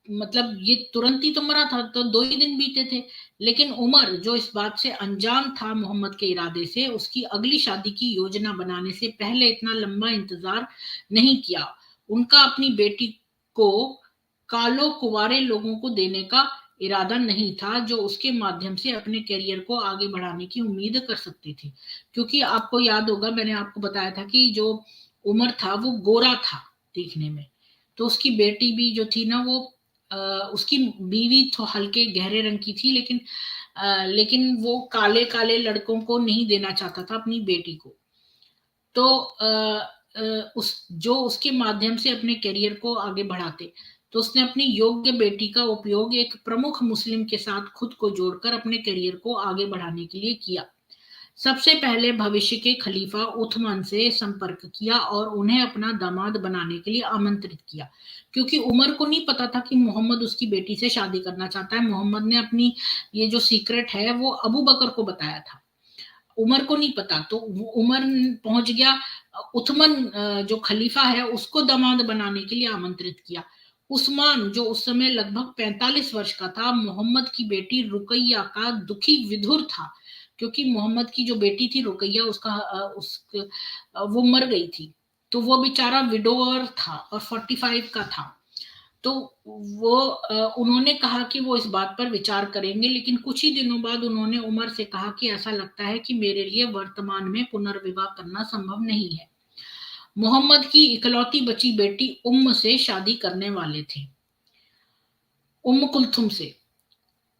S1: मतलब ये तुरंत ही तो मरा था, तो 2 ही दिन बीते थे। लेकिन उमर जो इस बात से अनजान था मोहम्मद के इरादे से, उसकी अगली शादी की योजना बनाने से पहले इतना लंबा इंतजार नहीं किया। उनका अपनी बेटी को कालो कुंवारे लोगों को देने का इरादा नहीं था, जो उसके माध्यम से अपने करियर को आगे बढ़ाने की उम्मीद कर सकती थी। क्योंकि आपको याद होगा, मैंने आपको बताया था कि जो उमर था वो गोरा था देखने में, तो उसकी बेटी भी जो थी ना वो उसकी बीवी तो हल्के गहरे रंग की थी, लेकिन वो काले काले लड़कों को नहीं देना चाहता था अपनी बेटी को। तो उसके माध्यम से अपने करियर को आगे बढ़ाते, तो उसने अपनी योग्य बेटी का उपयोग एक प्रमुख मुस्लिम के साथ खुद को जोड़कर अपने करियर को आगे बढ़ाने के लिए किया। सबसे पहले भविष्य के खलीफा उथमान से संपर्क किया और उन्हें अपना दामाद बनाने के लिए आमंत्रित किया, क्योंकि उमर को नहीं पता था कि मोहम्मद उसकी बेटी से शादी करना चाहता है। मोहम्मद ने अपनी ये जो सीक्रेट है वो अबू बकर को बताया था, उमर को नहीं पता। तो उमर पहुंच गया, उथमन जो खलीफा है उसको दामाद बनाने के लिए आमंत्रित किया। उस्मान जो उस समय लगभग 45 वर्ष का था, मोहम्मद की बेटी रुकैया का दुखी विधुर था, क्योंकि मोहम्मद की जो बेटी थी रुकैया वो मर गई थी, तो वो बेचारा विडोअर था और 45 का था। तो उन्होंने कहा कि वो इस बात पर विचार करेंगे, लेकिन कुछ ही दिनों बाद उन्होंने उमर से कहा कि ऐसा लगता है कि मेरे लिए वर्तमान में पुनर्विवाह करना संभव नहीं है। मोहम्मद की इकलौती बची बेटी उम्म से शादी करने वाले थे, उम्म कुलथुम से।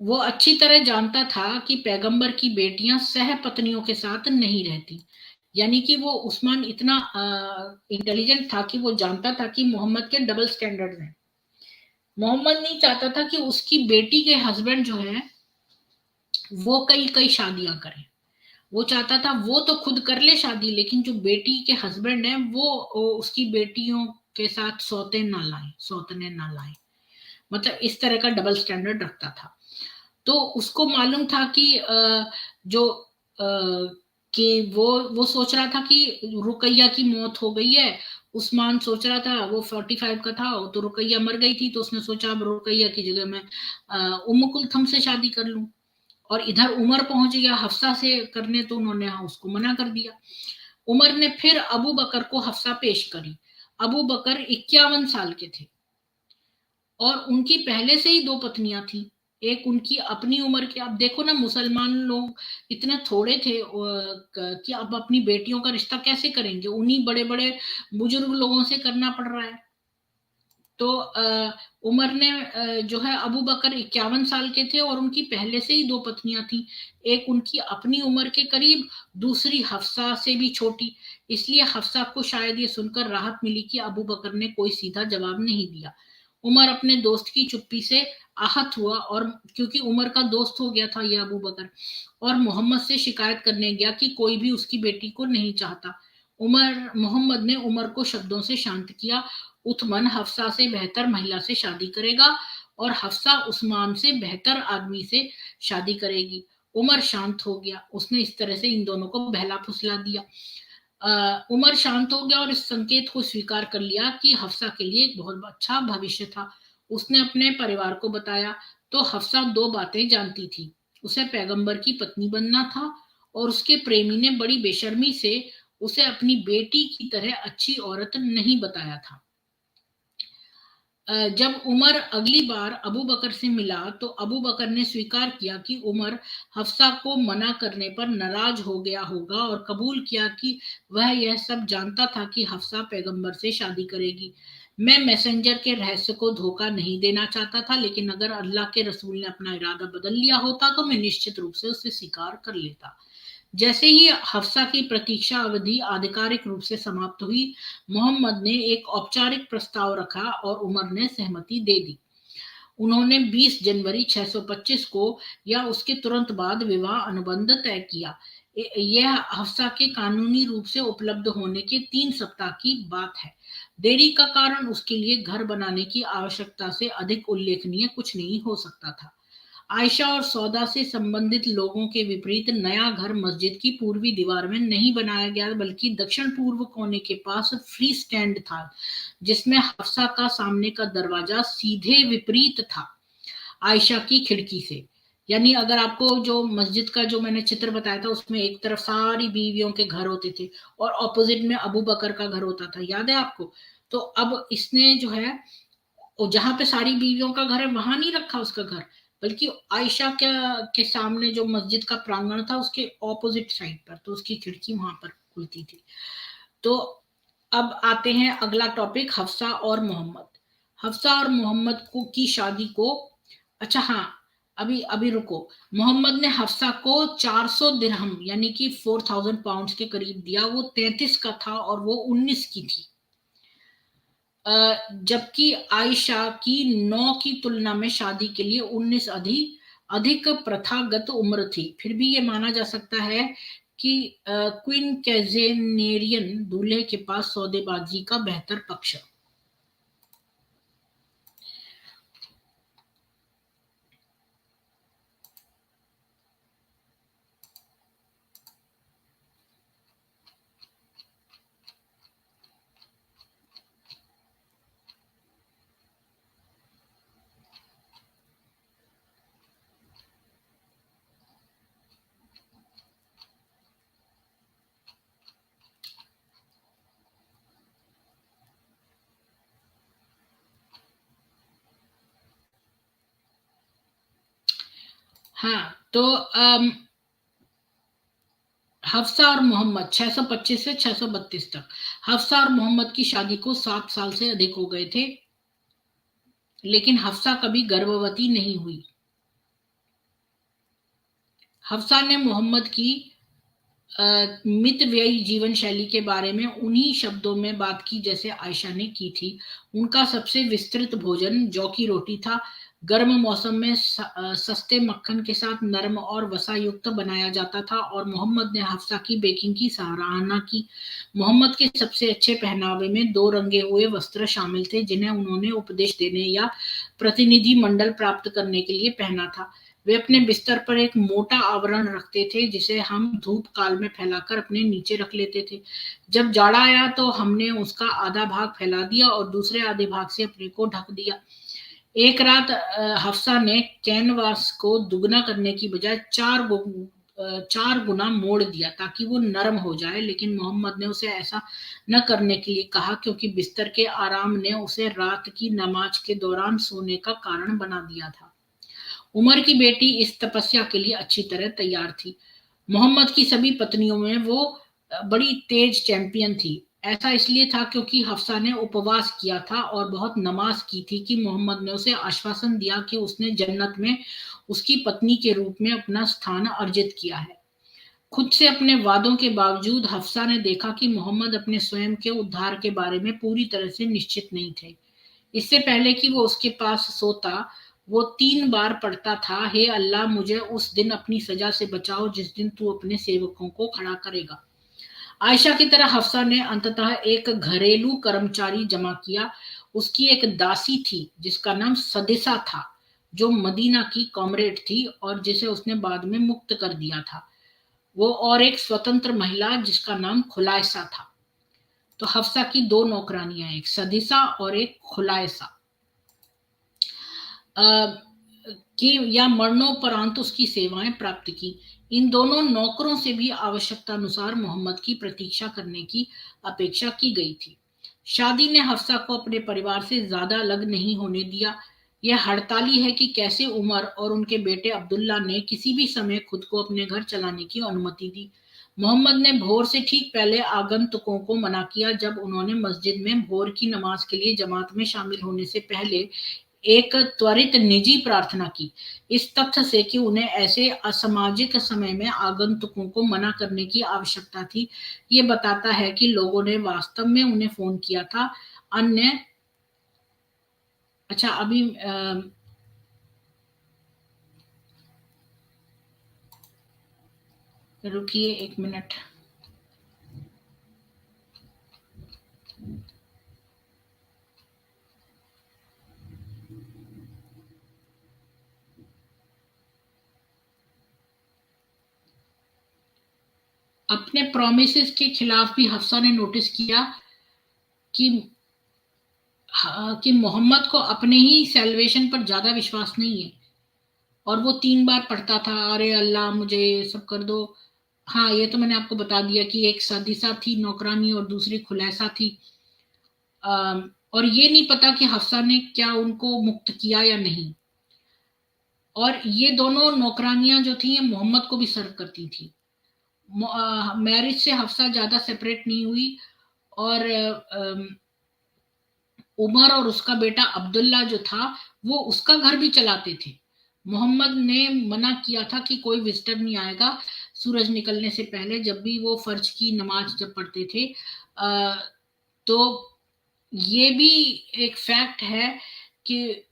S1: वो अच्छी तरह जानता था कि पैगंबर की बेटियां सह पत्नियों के साथ नहीं रहती। यानी कि वो उस्मान इतना इंटेलिजेंट था कि वो जानता था कि मोहम्मद के डबल स्टैंडर्ड हैं। मोहम्मद नहीं चाहता था कि उसकी बेटी के हस्बैंड जो है वो कई कई शादियां करें। वो चाहता था वो तो खुद कर ले शादी, लेकिन जो बेटी के हस्बैंड है वो उसकी बेटियों के साथ सौतने ना लाए। मतलब इस तरह का डबल स्टैंडर्ड रखता था। तो उसको मालूम था कि जो कि वो सोच रहा था कि रुकैया की मौत हो गई है। उस्मान सोच रहा था, वो 45 का था, तो रुकैया मर गई थी, तो उसने सोचा अब रुकैया की जगह मैं उम्म कुलथुम से शादी कर लूं। और इधर उमर पहुंच गया हफ्सा से करने, तो उन्होंने उसको मना कर दिया। उमर ने फिर अबू बकर को हफ्सा पेश करी। अबू बकर 51 साल के थे और उनकी पहले से ही 2 पत्नियां थी। एक उनकी अपनी उम्र के, अब देखो ना मुसलमान लोग इतने थोड़े थे कि अब अपनी बेटियों का रिश्ता कैसे करेंगे, उन्हीं बड़े बड़े बुजुर्ग लोगों से करना पड़ रहा है। तो उमर ने जो है, अबू बकर 51 साल के थे और उनकी पहले से ही 2 पत्नियां थी। एक उनकी अपनी उम्र के करीब, दूसरी हफ्सा से भी छोटी। इसलिए हफ्सा को शायद ये सुनकर राहत मिली कि अबू बकर ने कोई सीधा जवाब नहीं दिया। उमर अपने दोस्त की चुप्पी से आहत हुआ, और क्योंकि उमर का दोस्त हो गया था ये अबू बकर, और मोहम्मद से शिकायत करने गया कि कोई भी उसकी बेटी को नहीं चाहता। मोहम्मद ने उमर को शब्दों से शांत किया। उथमन हफ्सा से बेहतर महिला से शादी करेगा और हफ्सा उस्मान से बेहतर आदमी से शादी करेगी। उमर शांत हो गया। उसने इस तरह से इन दोनों को बहला फुसला दिया। उमर शांत हो गया और इस संकेत को स्वीकार कर लिया कि हफ्सा के लिए एक बहुत अच्छा भविष्य था। उसने अपने परिवार को बताया तो हफ्सा दो बातें जानती थी। उसे पैगंबर की पत्नी बनना था और उसके प्रेमी ने बड़ी बेशर्मी से उसे अपनी बेटी की तरह अच्छी औरत नहीं बताया था। जब उमर अगली बार अबू बकर से मिला तो अबू बकर ने स्वीकार किया कि उमर हफ्सा को मना करने पर नाराज हो गया होगा और कबूल किया कि वह यह सब जानता था कि हफ्सा पैगंबर से शादी करेगी। मैं मैसेंजर के रहस्य को धोखा नहीं देना चाहता था, लेकिन अगर अल्लाह के रसूल ने अपना इरादा बदल लिया होता तो मैं निश्चित रूप से उसे स्वीकार कर लेता। जैसे ही हफ्सा की प्रतीक्षा अवधि आधिकारिक रूप से समाप्त हुई, मोहम्मद ने एक औपचारिक प्रस्ताव रखा और उमर ने सहमति दे दी। उन्होंने 20 जनवरी 625 को या उसके तुरंत बाद विवाह अनुबंध तय किया। यह हफ्सा के कानूनी रूप से उपलब्ध होने के 3 सप्ताह की बात है। देरी का कारण उसके लिए घर बनाने की आवश्यकता से अधिक उल्लेखनीय कुछ नहीं हो सकता था। आयशा और सौदा से संबंधित लोगों के विपरीत नया घर मस्जिद की पूर्वी दीवार में नहीं बनाया गया, बल्कि दक्षिण पूर्व कोने के पास फ्री स्टैंड था, जिसमें हफ्सा का सामने का दरवाजा सीधे विपरीत था आयशा की खिड़की से। यानी अगर आपको जो मस्जिद का जो मैंने चित्र बताया था, उसमें एक तरफ सारी बीवियों के घर होते थे और ऑपोजिट में अबू बकर का घर होता था, याद है आपको? तो अब इसने जो है, जहां पे सारी बीवियों का घर है वहां नहीं रखा उसका घर, बल्कि आयशा के सामने जो मस्जिद का प्रांगण था उसके ऑपोजिट साइड पर, तो उसकी खिड़की वहां पर खुलती थी। तो अब आते हैं अगला टॉपिक, हफ्सा और मोहम्मद। हफ्सा और मोहम्मद को की शादी को, अच्छा हाँ, अभी अभी रुको। मोहम्मद ने हफ्सा को 400 दिरहम यानी कि 4000 पाउंड के करीब दिया। वो 33 का था और वो 19 की थी। जबकि आयशा की 9 की तुलना में शादी के लिए 19 अधिक प्रथागत उम्र थी। फिर भी ये माना जा सकता है कि क्वीन कैजेनेरियन दूल्हे के पास सौदेबाजी का बेहतर पक्ष। हाँ, तो हफ्सा और मोहम्मद 625 से 632 तक। हफ्सा और मोहम्मद की शादी को 7 साल से अधिक हो गए थे, लेकिन हफ्सा कभी गर्भवती नहीं हुई। हफ्सा ने मोहम्मद की मितव्ययी जीवन शैली के बारे में उन्हीं शब्दों में बात की जैसे आयशा ने की थी। उनका सबसे विस्तृत भोजन जौ की रोटी था। गर्म मौसम में सस्ते मक्खन के साथ नरम और वसा युक्त बनाया जाता था और मोहम्मद ने हफ्सा की बेकिंग की सराहना की। मोहम्मद के सबसे अच्छे पहनावे में 2 रंगे हुए वस्त्र शामिल थे, जिन्हें उन्होंने उपदेश देने या प्रतिनिधि मंडल प्राप्त करने के लिए पहना था। वे अपने बिस्तर पर एक मोटा आवरण रखते थे, जिसे हम धूप काल में फैलाकर अपने नीचे रख लेते थे। जब जाड़ा आया तो हमने उसका आधा भाग फैला दिया और दूसरे आधे भाग से अपने को ढक दिया। एक रात हफ्सा ने कैनवास को दुगना करने की बजाय 4 गुना मोड़ दिया ताकि वो नरम हो जाए, लेकिन मोहम्मद ने उसे ऐसा न करने के लिए कहा, क्योंकि बिस्तर के आराम ने उसे रात की नमाज के दौरान सोने का कारण बना दिया था। उमर की बेटी इस तपस्या के लिए अच्छी तरह तैयार थी। मोहम्मद की सभी पत्नियों में वो बड़ी तेज चैंपियन थी। ऐसा इसलिए था क्योंकि हफ्सा ने उपवास किया था और बहुत नमाज की थी कि मोहम्मद ने उसे आश्वासन दिया कि उसने जन्नत में उसकी पत्नी के रूप में अपना स्थान अर्जित किया है। खुद से अपने वादों के बावजूद हफ्सा ने देखा कि मोहम्मद अपने स्वयं के उद्धार के बारे में पूरी तरह से निश्चित नहीं थे। इससे पहले कि वो उसके पास सोता, वो 3 बार पढ़ता था, हे अल्लाह, मुझे उस दिन अपनी सजा से बचाओ जिस दिन तू अपने सेवकों को खड़ा करेगा। आयशा की तरह हफ्सा ने अंततः एक घरेलू कर्मचारी जमा किया। उसकी एक दासी थी जिसका नाम सदिसा था, जो मदीना की कॉमरेड थी और जिसे उसने बाद में मुक्त कर दिया था वो, और एक स्वतंत्र महिला जिसका नाम खुलाइसा था। तो हफ्सा की दो नौकरानियां, एक सदिसा और एक खुलाइसा, की या मरणोपरांत उसकी सेवाएं प्राप्त की। इन दोनों नौकरों से भी आवश्यकता अनुसार मोहम्मद की प्रतीक्षा करने की अपेक्षा की गई थी। शादी ने हफ्सा को अपने परिवार से ज्यादा अलग नहीं होने दिया। यह हड़ताली है कि कैसे उमर और उनके बेटे अब्दुल्ला ने किसी भी समय खुद को अपने घर चलाने की अनुमति दी। मोहम्मद ने भोर से ठीक पहले आगंतुकों को मना किया जब उन्होंने मस्जिद में भोर की नमाज के लिए जमात में शामिल होने से पहले एक त्वरित निजी प्रार्थना की। इस तथ्य से कि उन्हें ऐसे असामाजिक समय में आगंतुकों को मना करने की आवश्यकता थी, ये बताता है कि लोगों ने वास्तव में उन्हें फोन किया था। अन्य अच्छा, अभी रुकिए 1 मिनट। अपने प्रोमिसेस के खिलाफ भी हफ्सा ने नोटिस किया कि कि मोहम्मद को अपने ही सैल्वेशन पर ज्यादा विश्वास नहीं है, और वो 3 बार पढ़ता था, अरे अल्लाह मुझे ये सब कर दो। हाँ, ये तो मैंने आपको बता दिया कि एक सदीसा थी नौकरानी और दूसरी खुलैसा थी। और ये नहीं पता कि हफ्सा ने क्या उनको मुक्त किया या नहीं। और ये दोनों नौकरानियां जो थी ये मोहम्मद को भी सर्व करती थी। मैरिज से हफ्सा ज्यादा सेपरेट नहीं हुई, और उमर और उसका बेटा अब्दुल्ला जो था वो उसका घर भी चलाते थे। मोहम्मद ने मना किया था कि कोई विजिटर नहीं आएगा सूरज निकलने से पहले, जब भी वो फर्ज की नमाज जब पढ़ते थे। तो ये भी एक फैक्ट है कि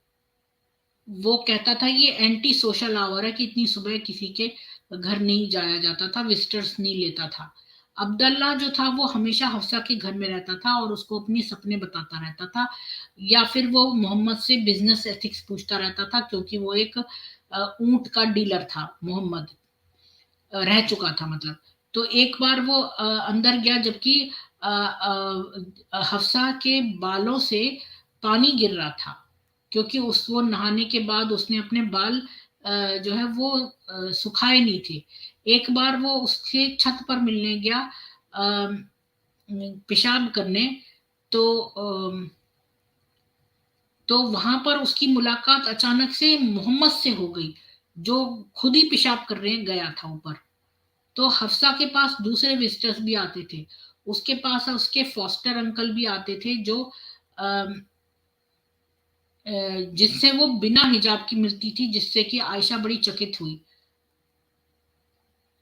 S1: वो कहता था ये एंटी सोशल आवर है कि इतनी सुबह किसी के घर नहीं जाया जाता था, विजिटर्स नहीं लेता था। अब्दुल्ला जो था वो हमेशा हफ्सा के घर में रहता था और उसको अपने सपने बताता रहता था, या फिर वो मोहम्मद से बिजनेस एथिक्स पूछता रहता था, क्योंकि वो एक ऊंट का डीलर था मोहम्मद, रह चुका था मतलब। तो एक बार वो अंदर गया जबकि हफ्सा के बालों से पानी गिर रहा था, क्योंकि वो नहाने के बाद उसने अपने बाल जो है वो सुखाए नहीं थे। एक बार वो उसके छत पर मिलने गया पेशाब करने, तो वहां पर उसकी मुलाकात अचानक से मोहम्मद से हो गई, जो खुद ही पेशाब करने गया था ऊपर। तो हफ्सा के पास दूसरे विजिटर्स भी आते थे, उसके पास उसके फॉस्टर अंकल भी आते थे, जो जिससे वो बिना हिजाब की मिलती थी, जिससे कि आयशा बड़ी चकित हुई,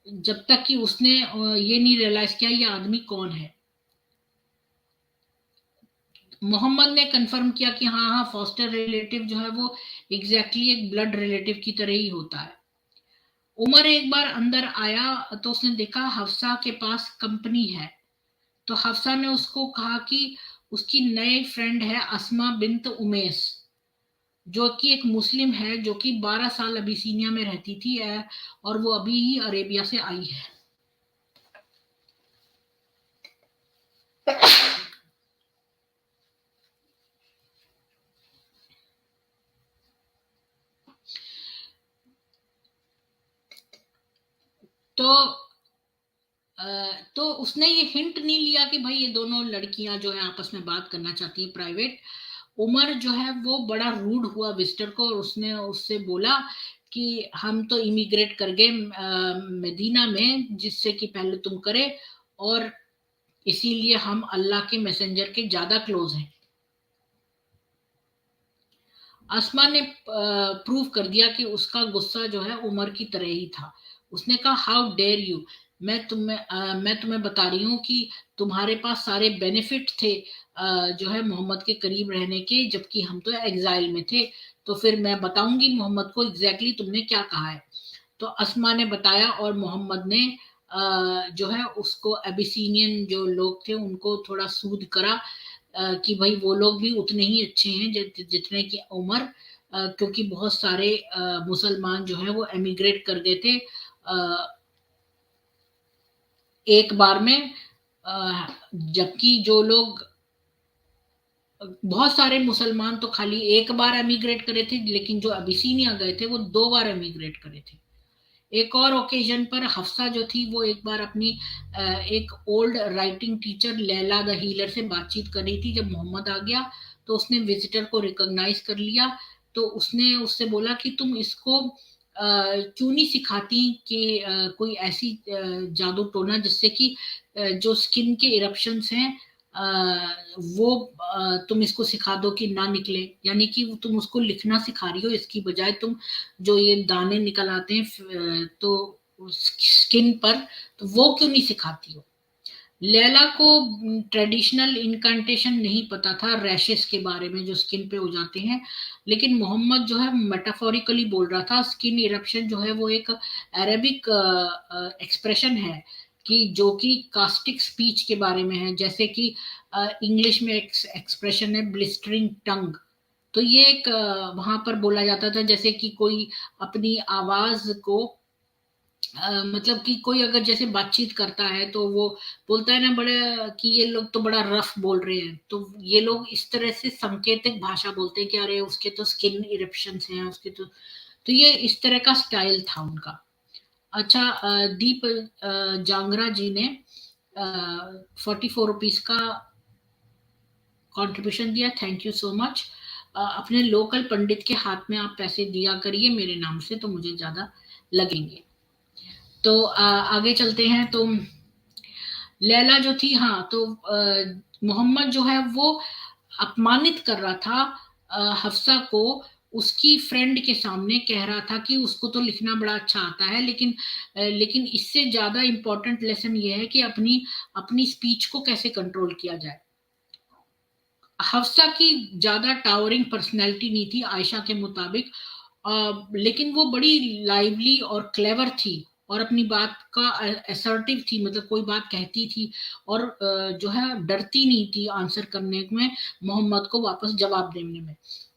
S1: जब तक कि उसने ये नहीं रियलाइज किया ये आदमी कौन है। मोहम्मद ने कंफर्म किया कि हाँ हाँ, फॉस्टर रिलेटिव जो है वो एग्जैक्टली एक ब्लड रिलेटिव की तरह ही होता है। उमर एक बार अंदर आया तो उसने देखा हफ्सा के पास कंपनी है। तो हफ्सा ने उसको कहा कि उसकी नई फ्रेंड है अस्मा बिन्त उमेस, जो कि एक मुस्लिम है, जो कि 12 साल अबिसीनिया में रहती थी, और वो अभी ही अरेबिया से आई है। तो तो उसने ये हिंट नहीं लिया कि भाई ये दोनों लड़कियां जो है आपस में बात करना चाहती हैं प्राइवेट। उमर जो है वो बड़ा रूड हुआ विजिटर को, और उसने उससे बोला कि हम तो इमिग्रेट कर गए मदीना में जिससे कि पहले तुम करे, और इसीलिए हम अल्लाह के मैसेंजर के ज्यादा क्लोज हैं। आसमा ने प्रूव कर दिया कि उसका गुस्सा जो है उमर की तरह ही था। उसने कहा हाउ डेयर यू, मैं तुम्हें बता रही हूँ कि तुम्हारे पास सारे बेनिफिट थे जो है मोहम्मद के करीब रहने के, जबकि हम तो एग्जाइल में थे। तो फिर मैं बताऊंगी मोहम्मद को एग्जैक्टली तुमने क्या कहा है। तो अस्मा ने बताया, और मोहम्मद ने जो है उसको एबिसीनियन जो लोग थे उनको थोड़ा सूद करा कि भाई वो लोग भी उतने ही अच्छे हैं जितने की उमर, क्योंकि बहुत सारे मुसलमान जो है वो एमिग्रेट कर गए थे एक बार में, जबकि जो लोग, बहुत सारे मुसलमान तो खाली एक बार एमिग्रेट करे थे, लेकिन जो अबिसीनिया गए थे वो 2 बार एमिग्रेट करे थे। एक और ओकेजन पर हफ्सा जो थी वो एक बार अपनी एक old writing teacher Laila the healer से बातचीत कर रही थी। जब मोहम्मद आ गया तो उसने विजिटर को रिकॉग्नाइज कर लिया, तो उसने उससे बोला कि तुम इसको क्यों नहीं सिखाती कि कोई ऐसी जादू टोना जिससे कि जो स्किन के इरप्शंस हैं वो तुम इसको सिखा दो कि ना निकले, यानी कि तुम उसको लिखना सिखा रही हो, इसकी बजाय तुम जो ये दाने निकल आते हैं तो स्किन पर, तो वो क्यों नहीं सिखाती हो। लैला को ट्रेडिशनल इनकांटेशन नहीं पता था रैशेस के बारे में जो स्किन पे हो जाते हैं, लेकिन मोहम्मद जो है मेटाफोरिकली बोल रहा था। स्किन इरप्शन जो है वो एक अरेबिक एक्सप्रेशन है कि जो कि कास्टिक स्पीच के बारे में है, जैसे कि इंग्लिश में एक एक्सप्रेशन है ब्लिस्टरिंग टंग। तो ये एक वहां पर बोला जाता था, जैसे कि कोई अपनी आवाज को मतलब कि कोई अगर जैसे बातचीत करता है तो वो बोलता है ना बड़े कि ये लोग तो बड़ा रफ बोल रहे हैं, तो ये लोग इस तरह से सांकेतिक भाषा बोलते हैं कि अरे उसके तो स्किन इरप्शंस हैं उसके तो ये इस तरह का स्टाइल था उनका। अच्छा, दीप जांगरा जी ने 44 रुपीज का कंट्रीब्यूशन दिया, थैंक यू सो मच। अपने लोकल पंडित के हाथ में आप पैसे दिया करिए मेरे नाम से, तो मुझे ज्यादा लगेंगे। तो आगे चलते हैं। तो लैला जो थी, हाँ, तो मोहम्मद जो है वो अपमानित कर रहा था हफ्सा को, उसकी फ्रेंड के सामने कह रहा था कि उसको तो लिखना बड़ा अच्छा आता है, लेकिन इससे ज्यादा इंपॉर्टेंट लेसन ये है कि अपनी अपनी स्पीच को कैसे कंट्रोल किया जाए। हफ्सा की ज्यादा टावरिंग पर्सनैलिटी नहीं थी आयशा के मुताबिक, लेकिन वो बड़ी लाइवली और क्लेवर थी और अपनी बात का असर्टिव थी, मतलब कोई बात कहती थी और जो है डरती नहीं थी आंसर करने में, मोहम्मद को वापस जवाब देने में।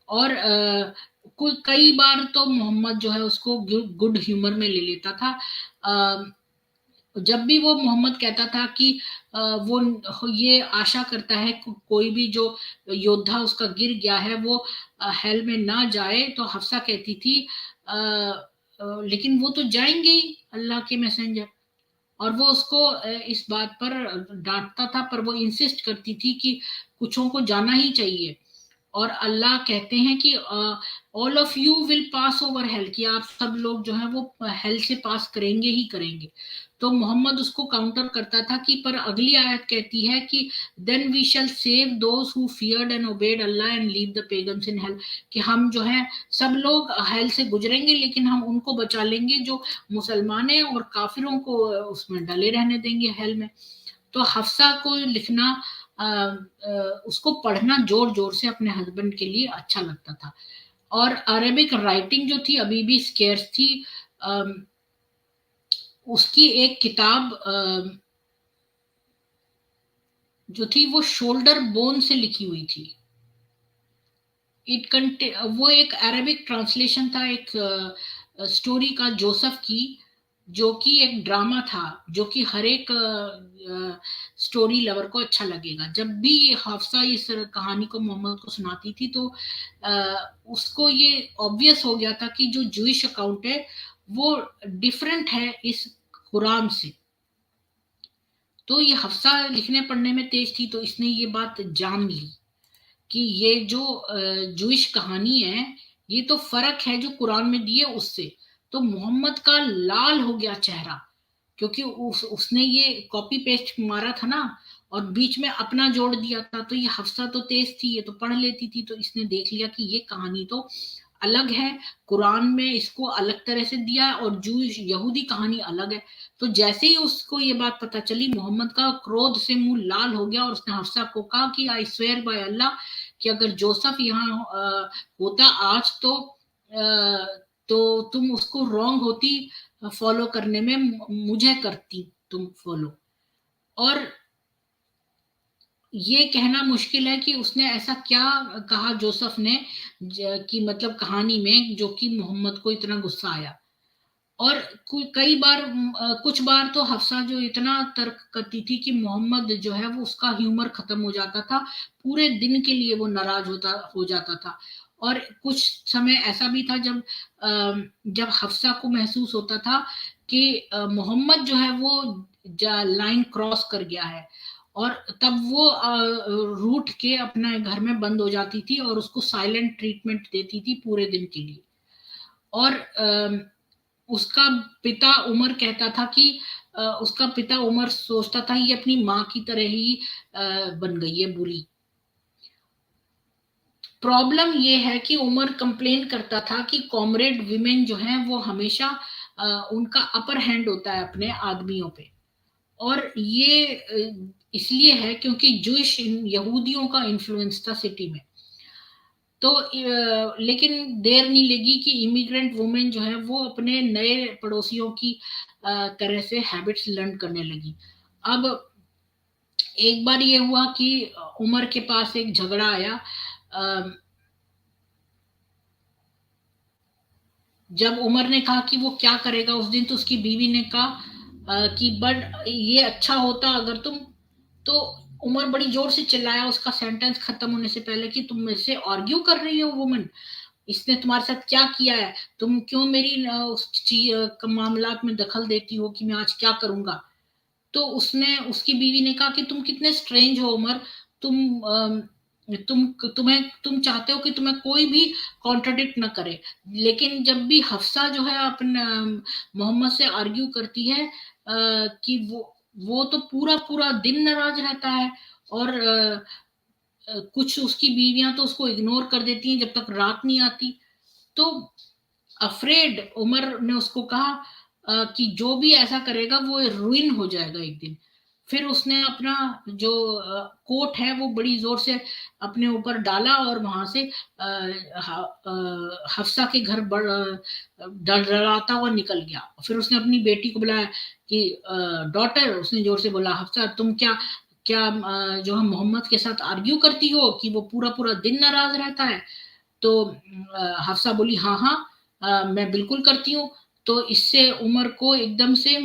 S1: और कोई कई बार तो मोहम्मद जो है उसको गुड ह्यूमर में ले लेता था। जब भी वो मोहम्मद कहता था कि वो ये आशा करता है कोई भी जो योद्धा उसका गिर गया है वो हेल में ना जाए, तो हफ्सा कहती थी लेकिन वो तो जाएंगे ही अल्लाह के मैसेंजर। और वो उसको इस बात पर डांटता था, पर वो इंसिस्ट करती थी कि कुछों को जाना ही चाहिए। और अल्लाह कहते हैं कि all of you will pass over hello, कि आप सब लोग जो है वो हेल से पास करेंगे ही करेंगे। तो मोहम्मद उसको काउंटर करता था कि पर अगली आयत कहती है कि then we shall save those who feared and obeyed Allah and leave the pagans in hell, कि हम जो है सब लोग हेल से गुजरेंगे लेकिन हम उनको बचा लेंगे जो मुसलमान हैं, और काफिरों को उसमें डले रहने देंगे हेल में। तो हफ्सा को लिखना उसको पढ़ना जोर जोर से अपने हस्बैंड के लिए अच्छा लगता था। और अरेबिक राइटिंग जो थी अभी भी स्केर्स थी। उसकी एक किताब जो थी वो शोल्डर बोन से लिखी हुई थी। वो एक अरेबिक ट्रांसलेशन था एक स्टोरी का जोसेफ की, जो कि एक ड्रामा था, जो कि हर एक स्टोरी लवर को अच्छा लगेगा। जब भी हाफसा इस कहानी को मोहम्मद को सुनाती थी तो उसको ये ऑब्वियस हो गया था कि जो जूइश अकाउंट है वो डिफरेंट है इस कुरान से। तो ये हफ्सा लिखने पढ़ने में तेज थी, तो इसने ये बात जान ली कि ये जो जूइश कहानी है ये तो फर्क है जो कुरान में दी है उससे। तो मोहम्मद का लाल हो गया चेहरा, क्योंकि उसने ये कॉपी पेस्ट मारा था ना, और बीच में अपना जोड़ दिया था। तो ये हफ्सा तो तेज थी, ये तो पढ़ लेती थी, तो इसने देख लिया कि ये कहानी तो अलग है, कुरान में इसको अलग तरह से दिया है और जू यहूदी कहानी अलग है। तो जैसे ही उसको ये बात पता चली, मोहम्मद का क्रोध से मुंह लाल हो गया और उसने हफ्सा को कहा कि आई स्वेयर बाय अल्लाह कि अगर जोसेफ यहाँ होता आज तो तुम उसको रॉन्ग होती फॉलो करने में, मुझे करती तुम फॉलो। और ये कहना मुश्किल है कि उसने ऐसा क्या कहा जोसेफ ने कि मतलब कहानी में जो कि मोहम्मद को इतना गुस्सा आया। और कई बार कुछ बार तो हफ्सा जो इतना तर्क करती थी कि मोहम्मद जो है वो उसका ह्यूमर खत्म हो जाता था, पूरे दिन के लिए वो नाराज हो जाता था। और कुछ समय ऐसा भी था जब हफ्सा को महसूस होता था कि मोहम्मद जो है वो लाइन क्रॉस कर गया है, और तब वो रूठ के अपने घर में बंद हो जाती थी और उसको साइलेंट ट्रीटमेंट देती थी पूरे दिन के लिए। और उसका पिता उमर कहता था कि उसका पिता उमर सोचता था ये अपनी माँ की तरह ही बन गई है बुरी। प्रॉब्लम ये है कि उमर कंप्लेन करता था कि कॉमरेड विमेन जो हैं वो हमेशा उनका अपर हैंड होता है अपने आदमियों पे। और ये इसलिए है क्योंकि जूश यहूदियों का इन्फ्लुएंस था सिटी में। तो लेकिन देर नहीं लगी कि इमिग्रेंट वुमेन जो है वो अपने नए पड़ोसियों की तरह से हैबिट्स लर्न करने लगी। अब एक बार ये हुआ कि उमर के पास एक झगड़ा आया। जब उमर ने कहा कि वो क्या करेगा उस दिन, तो उसकी बीवी ने कहा कि बट ये अच्छा होता अगर तुम। तो उमर बड़ी जोर से चिल्लाया उसका सेंटेंस खत्म होने से पहले कि तुम मेरे से आर्ग्यू कर रही हो वुमन, इसने तुम्हारे साथ क्या किया है, तुम क्यों मेरी उस मामलात में दखल देती हो कि मैं आज क्या करूंगा। तो उसने उसकी बीवी ने कहा कि तुम कितने स्ट्रेंज हो उमर, तुम तुम चाहते हो कि तुम्हें कोई भी कॉन्ट्रडिक्ट ना करे। लेकिन जब भी हफ्सा जो है अपने मोहम्मद से आर्ग्यू करती है कि वो तो पूरा पूरा दिन नाराज रहता है। और कुछ उसकी बीवियां तो उसको इग्नोर कर देती हैं जब तक रात नहीं आती। तो अफ्रेड उमर ने उसको कहा कि जो भी ऐसा करेगा वो रुइन हो जाएगा एक दिन। फिर उसने अपना जो कोट है वो बड़ी जोर से अपने ऊपर डाला और वहां से हफ्सा के घर डराता हुआ निकल गया। फिर उसने अपनी बेटी को बुलाया कि डॉटर, उसने जोर से बोला, हफ्सा तुम क्या क्या जो हम मोहम्मद के साथ आर्ग्यू करती हो कि वो पूरा पूरा दिन नाराज रहता है। तो हफ्सा बोली हाँ हाँ, मैं बिल्कुल करती हूँ। तो इससे उमर को एकदम से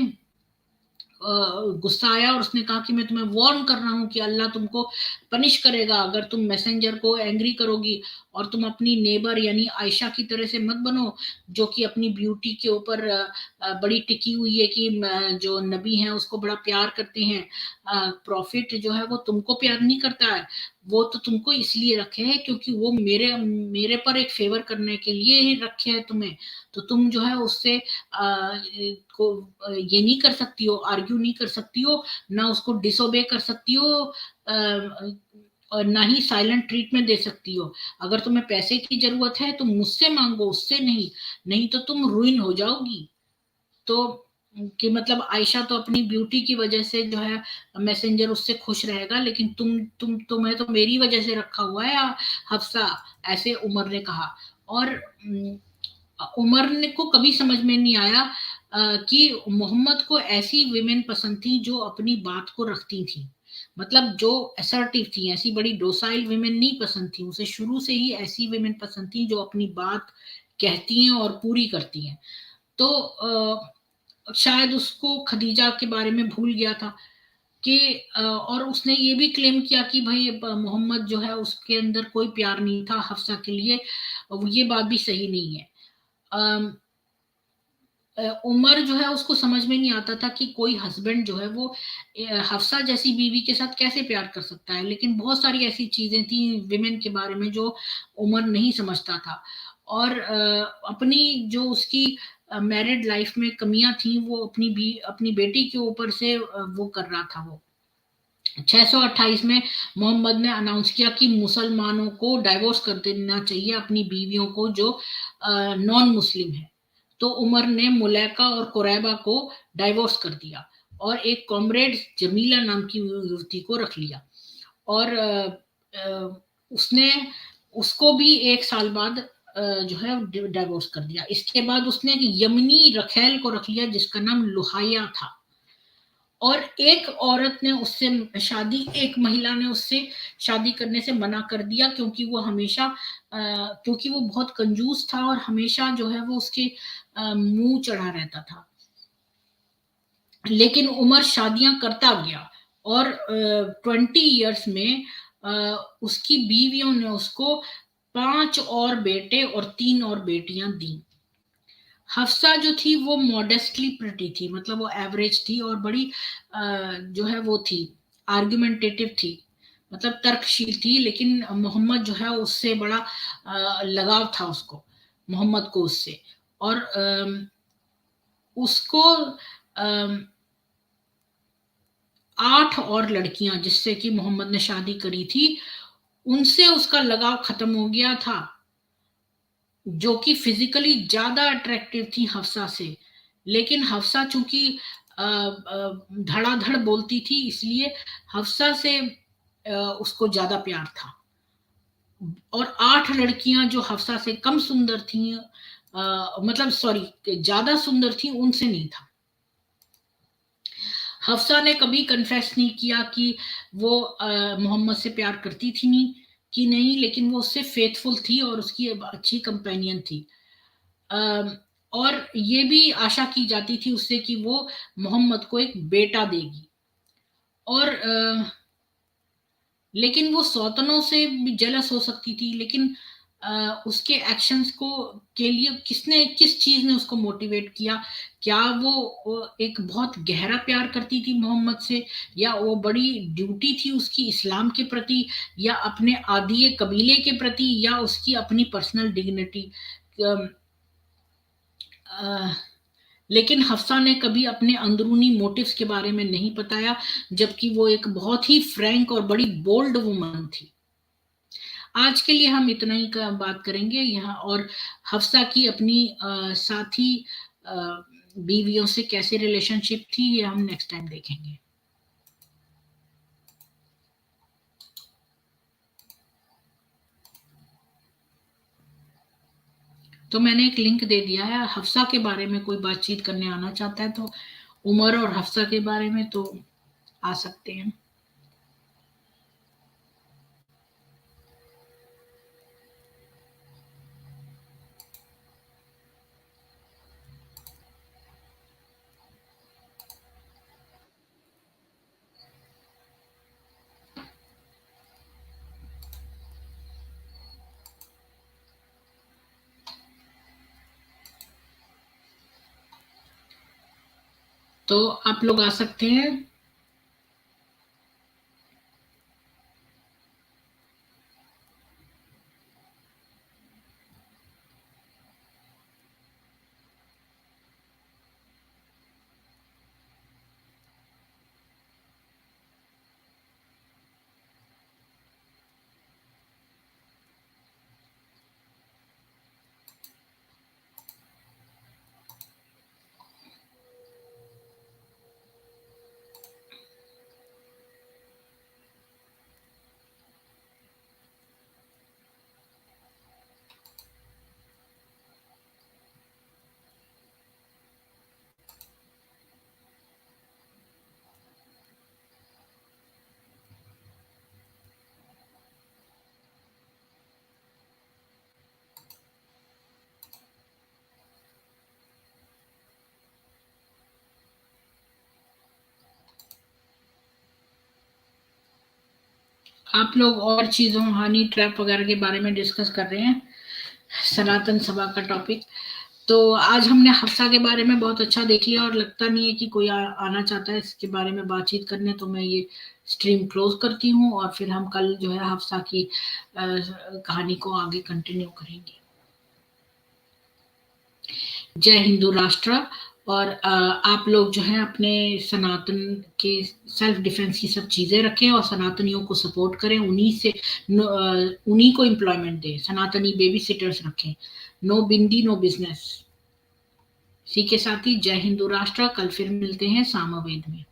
S1: गुस्सा आया और उसने कहा कि मैं तुम्हें वार्न कर रहा हूं कि अल्लाह तुमको पनिश करेगा अगर तुम मैसेंजर को एंग्री करोगी। और तुम अपनी नेबर यानी आयशा की तरह से मत बनो जो कि अपनी ब्यूटी के ऊपर बड़ी टिकी हुई है कि जो नबी हैं उसको बड़ा प्यार करते हैं। प्रॉफिट जो है वो तुमको प्यार नहीं करता है, वो तो तुमको इसलिए रखे हैं क्योंकि वो मेरे मेरे पर एक फेवर करने के लिए ही रखे हैं तुम्हें। तो तुम जो है उससे को ये नहीं कर सकती हो, आर्ग्यू नहीं कर सकती हो, ना उसको डिसोबे कर सकती हो, और ना ही साइलेंट ट्रीटमेंट दे सकती हो। अगर तुम्हें पैसे की जरूरत है तो मुझसे मांगो, उससे नहीं, नहीं तो तुम रुइन हो जाओगी। तो कि मतलब आयशा तो अपनी ब्यूटी की वजह से जो है मैसेंजर उससे खुश रहेगा, लेकिन तुम्हें तो मेरी वजह से रखा हुआ है हफ्सा, ऐसे उमर ने कहा। और उमर ने को कभी समझ में नहीं आया कि मोहम्मद को ऐसी विमेन पसंद थी जो अपनी बात को रखती थी, मतलब जो असर्टिव थी। ऐसी बड़ी डोसाइल विमेन नहीं पसंद थी उसे, शुरू से ही ऐसी विमेन पसंद थी जो अपनी बात कहती हैं और पूरी करती हैं। तो शायद उसको खदीजा के बारे में भूल गया था कि और उसने ये भी क्लेम किया कि भाई मोहम्मद जो है उसके अंदर कोई प्यार नहीं था हफ्सा के लिए। ये बात भी सही नहीं है। उमर जो है उसको समझ में नहीं आता था कि कोई हस्बैंड जो है वो हफ्सा जैसी बीवी के साथ कैसे प्यार कर सकता है। लेकिन बहुत सारी ऐसी चीजें थी विमेन के बारे में जो उमर नहीं समझता था। और अपनी जो उसकी मैरिड लाइफ में कमियां थी वो अपनी बेटी के ऊपर से वो कर रहा था। वो 628 में मोहम्मद ने अनाउंस किया कि मुसलमानों को डाइवोर्स कर देना चाहिए अपनी बीवियों को जो नॉन मुस्लिम है। तो उमर ने मुलैका और कुरैबा को डाइवोर्स कर दिया और एक कॉमरेड जमीला नाम की युवती को रख लिया। और उसने उसको भी एक साल बाद जो है डाइवोर्स कर दिया। इसके बाद उसने यमनी रखेल को रख लिया जिसका नाम लुहाया था। और एक औरत ने उससे एक महिला ने उससे शादी करने से मना कर दिया, क्योंकि वो हमेशा क्योंकि वो बहुत कंजूस था और हमेशा जो है वो उसके मुंह चढ़ा रहता था। लेकिन उमर शादियां करता गया और 20 इयर्स में उसकी बीवियों ने उसको 5 और बेटे और 3 और बेटियां दी। हफ्सा जो थी वो मॉडेस्टली प्रिटी थी, मतलब वो एवरेज थी और बड़ी जो है वो थी, आर्गुमेंटेटिव थी, मतलब तर्कशील थी। लेकिन मोहम्मद जो है उससे बड़ा लगाव था उसको, मोहम्मद को उससे। और उसको 8 और लड़कियां जिससे कि मोहम्मद ने शादी करी थी, उनसे उसका लगाव खत्म हो गया था, जो कि फिजिकली ज्यादा अट्रैक्टिव थी हफ्सा से। लेकिन हफ्सा चूंकि धड़ाधड़ बोलती थी, इसलिए हफ्सा से उसको ज्यादा प्यार था। और 8 लड़कियां जो हफ्सा से कम सुंदर थी, मतलब सॉरी, ज्यादा सुंदर थी, उनसे नहीं था। हफ्सा ने कभी कन्फेस नहीं किया कि वो मोहम्मद से प्यार करती थी नहीं कि नहीं, लेकिन वो उससे फेथफुल थी और उसकी अच्छी कंपेनियन थी। और ये भी आशा की जाती थी उससे कि वो मोहम्मद को एक बेटा देगी। और लेकिन वो सौतनों से भी जेलस हो सकती थी, लेकिन उसके एक्शंस को के लिए किस चीज ने उसको मोटिवेट किया? क्या वो एक बहुत गहरा प्यार करती थी मोहम्मद से, या वो बड़ी ड्यूटी थी उसकी इस्लाम के प्रति, या अपने आदिय कबीले के प्रति, या उसकी अपनी पर्सनल डिग्निटी? लेकिन हफ्सा ने कभी अपने अंदरूनी मोटिव्स के बारे में नहीं बताया, जबकि वो एक बहुत ही फ्रैंक और बड़ी बोल्ड वुमन थी। आज के लिए हम इतना ही का बात करेंगे यहाँ। और हफ्सा की अपनी साथी बीवियों से कैसे रिलेशनशिप थी, ये हम नेक्स्ट टाइम देखेंगे। तो मैंने एक लिंक दे दिया है, हफ्सा के बारे में कोई बातचीत करने आना चाहता है तो उमर और हफ्सा के बारे में तो आ सकते हैं। तो आप लोग आ सकते हैं। आप लोग और चीजों, हनी ट्रैप वगैरह के बारे में डिस्कस कर रहे हैं, सनातन सभा का टॉपिक। तो आज हमने हफ्सा के बारे में बहुत अच्छा देख लिया, और लगता नहीं है कि कोई आना चाहता है इसके बारे में बातचीत करने। तो मैं ये स्ट्रीम क्लोज करती हूँ, और फिर हम कल जो है हफ्सा की कहानी को आगे कंटिन्यू करेंगे। जय हिंदू राष्ट्र। और आप लोग जो है अपने सनातन के सेल्फ डिफेंस की सब चीजें रखें, और सनातनियों को सपोर्ट करें, उन्हीं को एम्प्लॉयमेंट दें, सनातनी बेबी सिटर्स रखें। नो बिंदी नो बिजनेस। इसी के साथ ही जय हिंदू राष्ट्र। कल फिर मिलते हैं सामवेद में।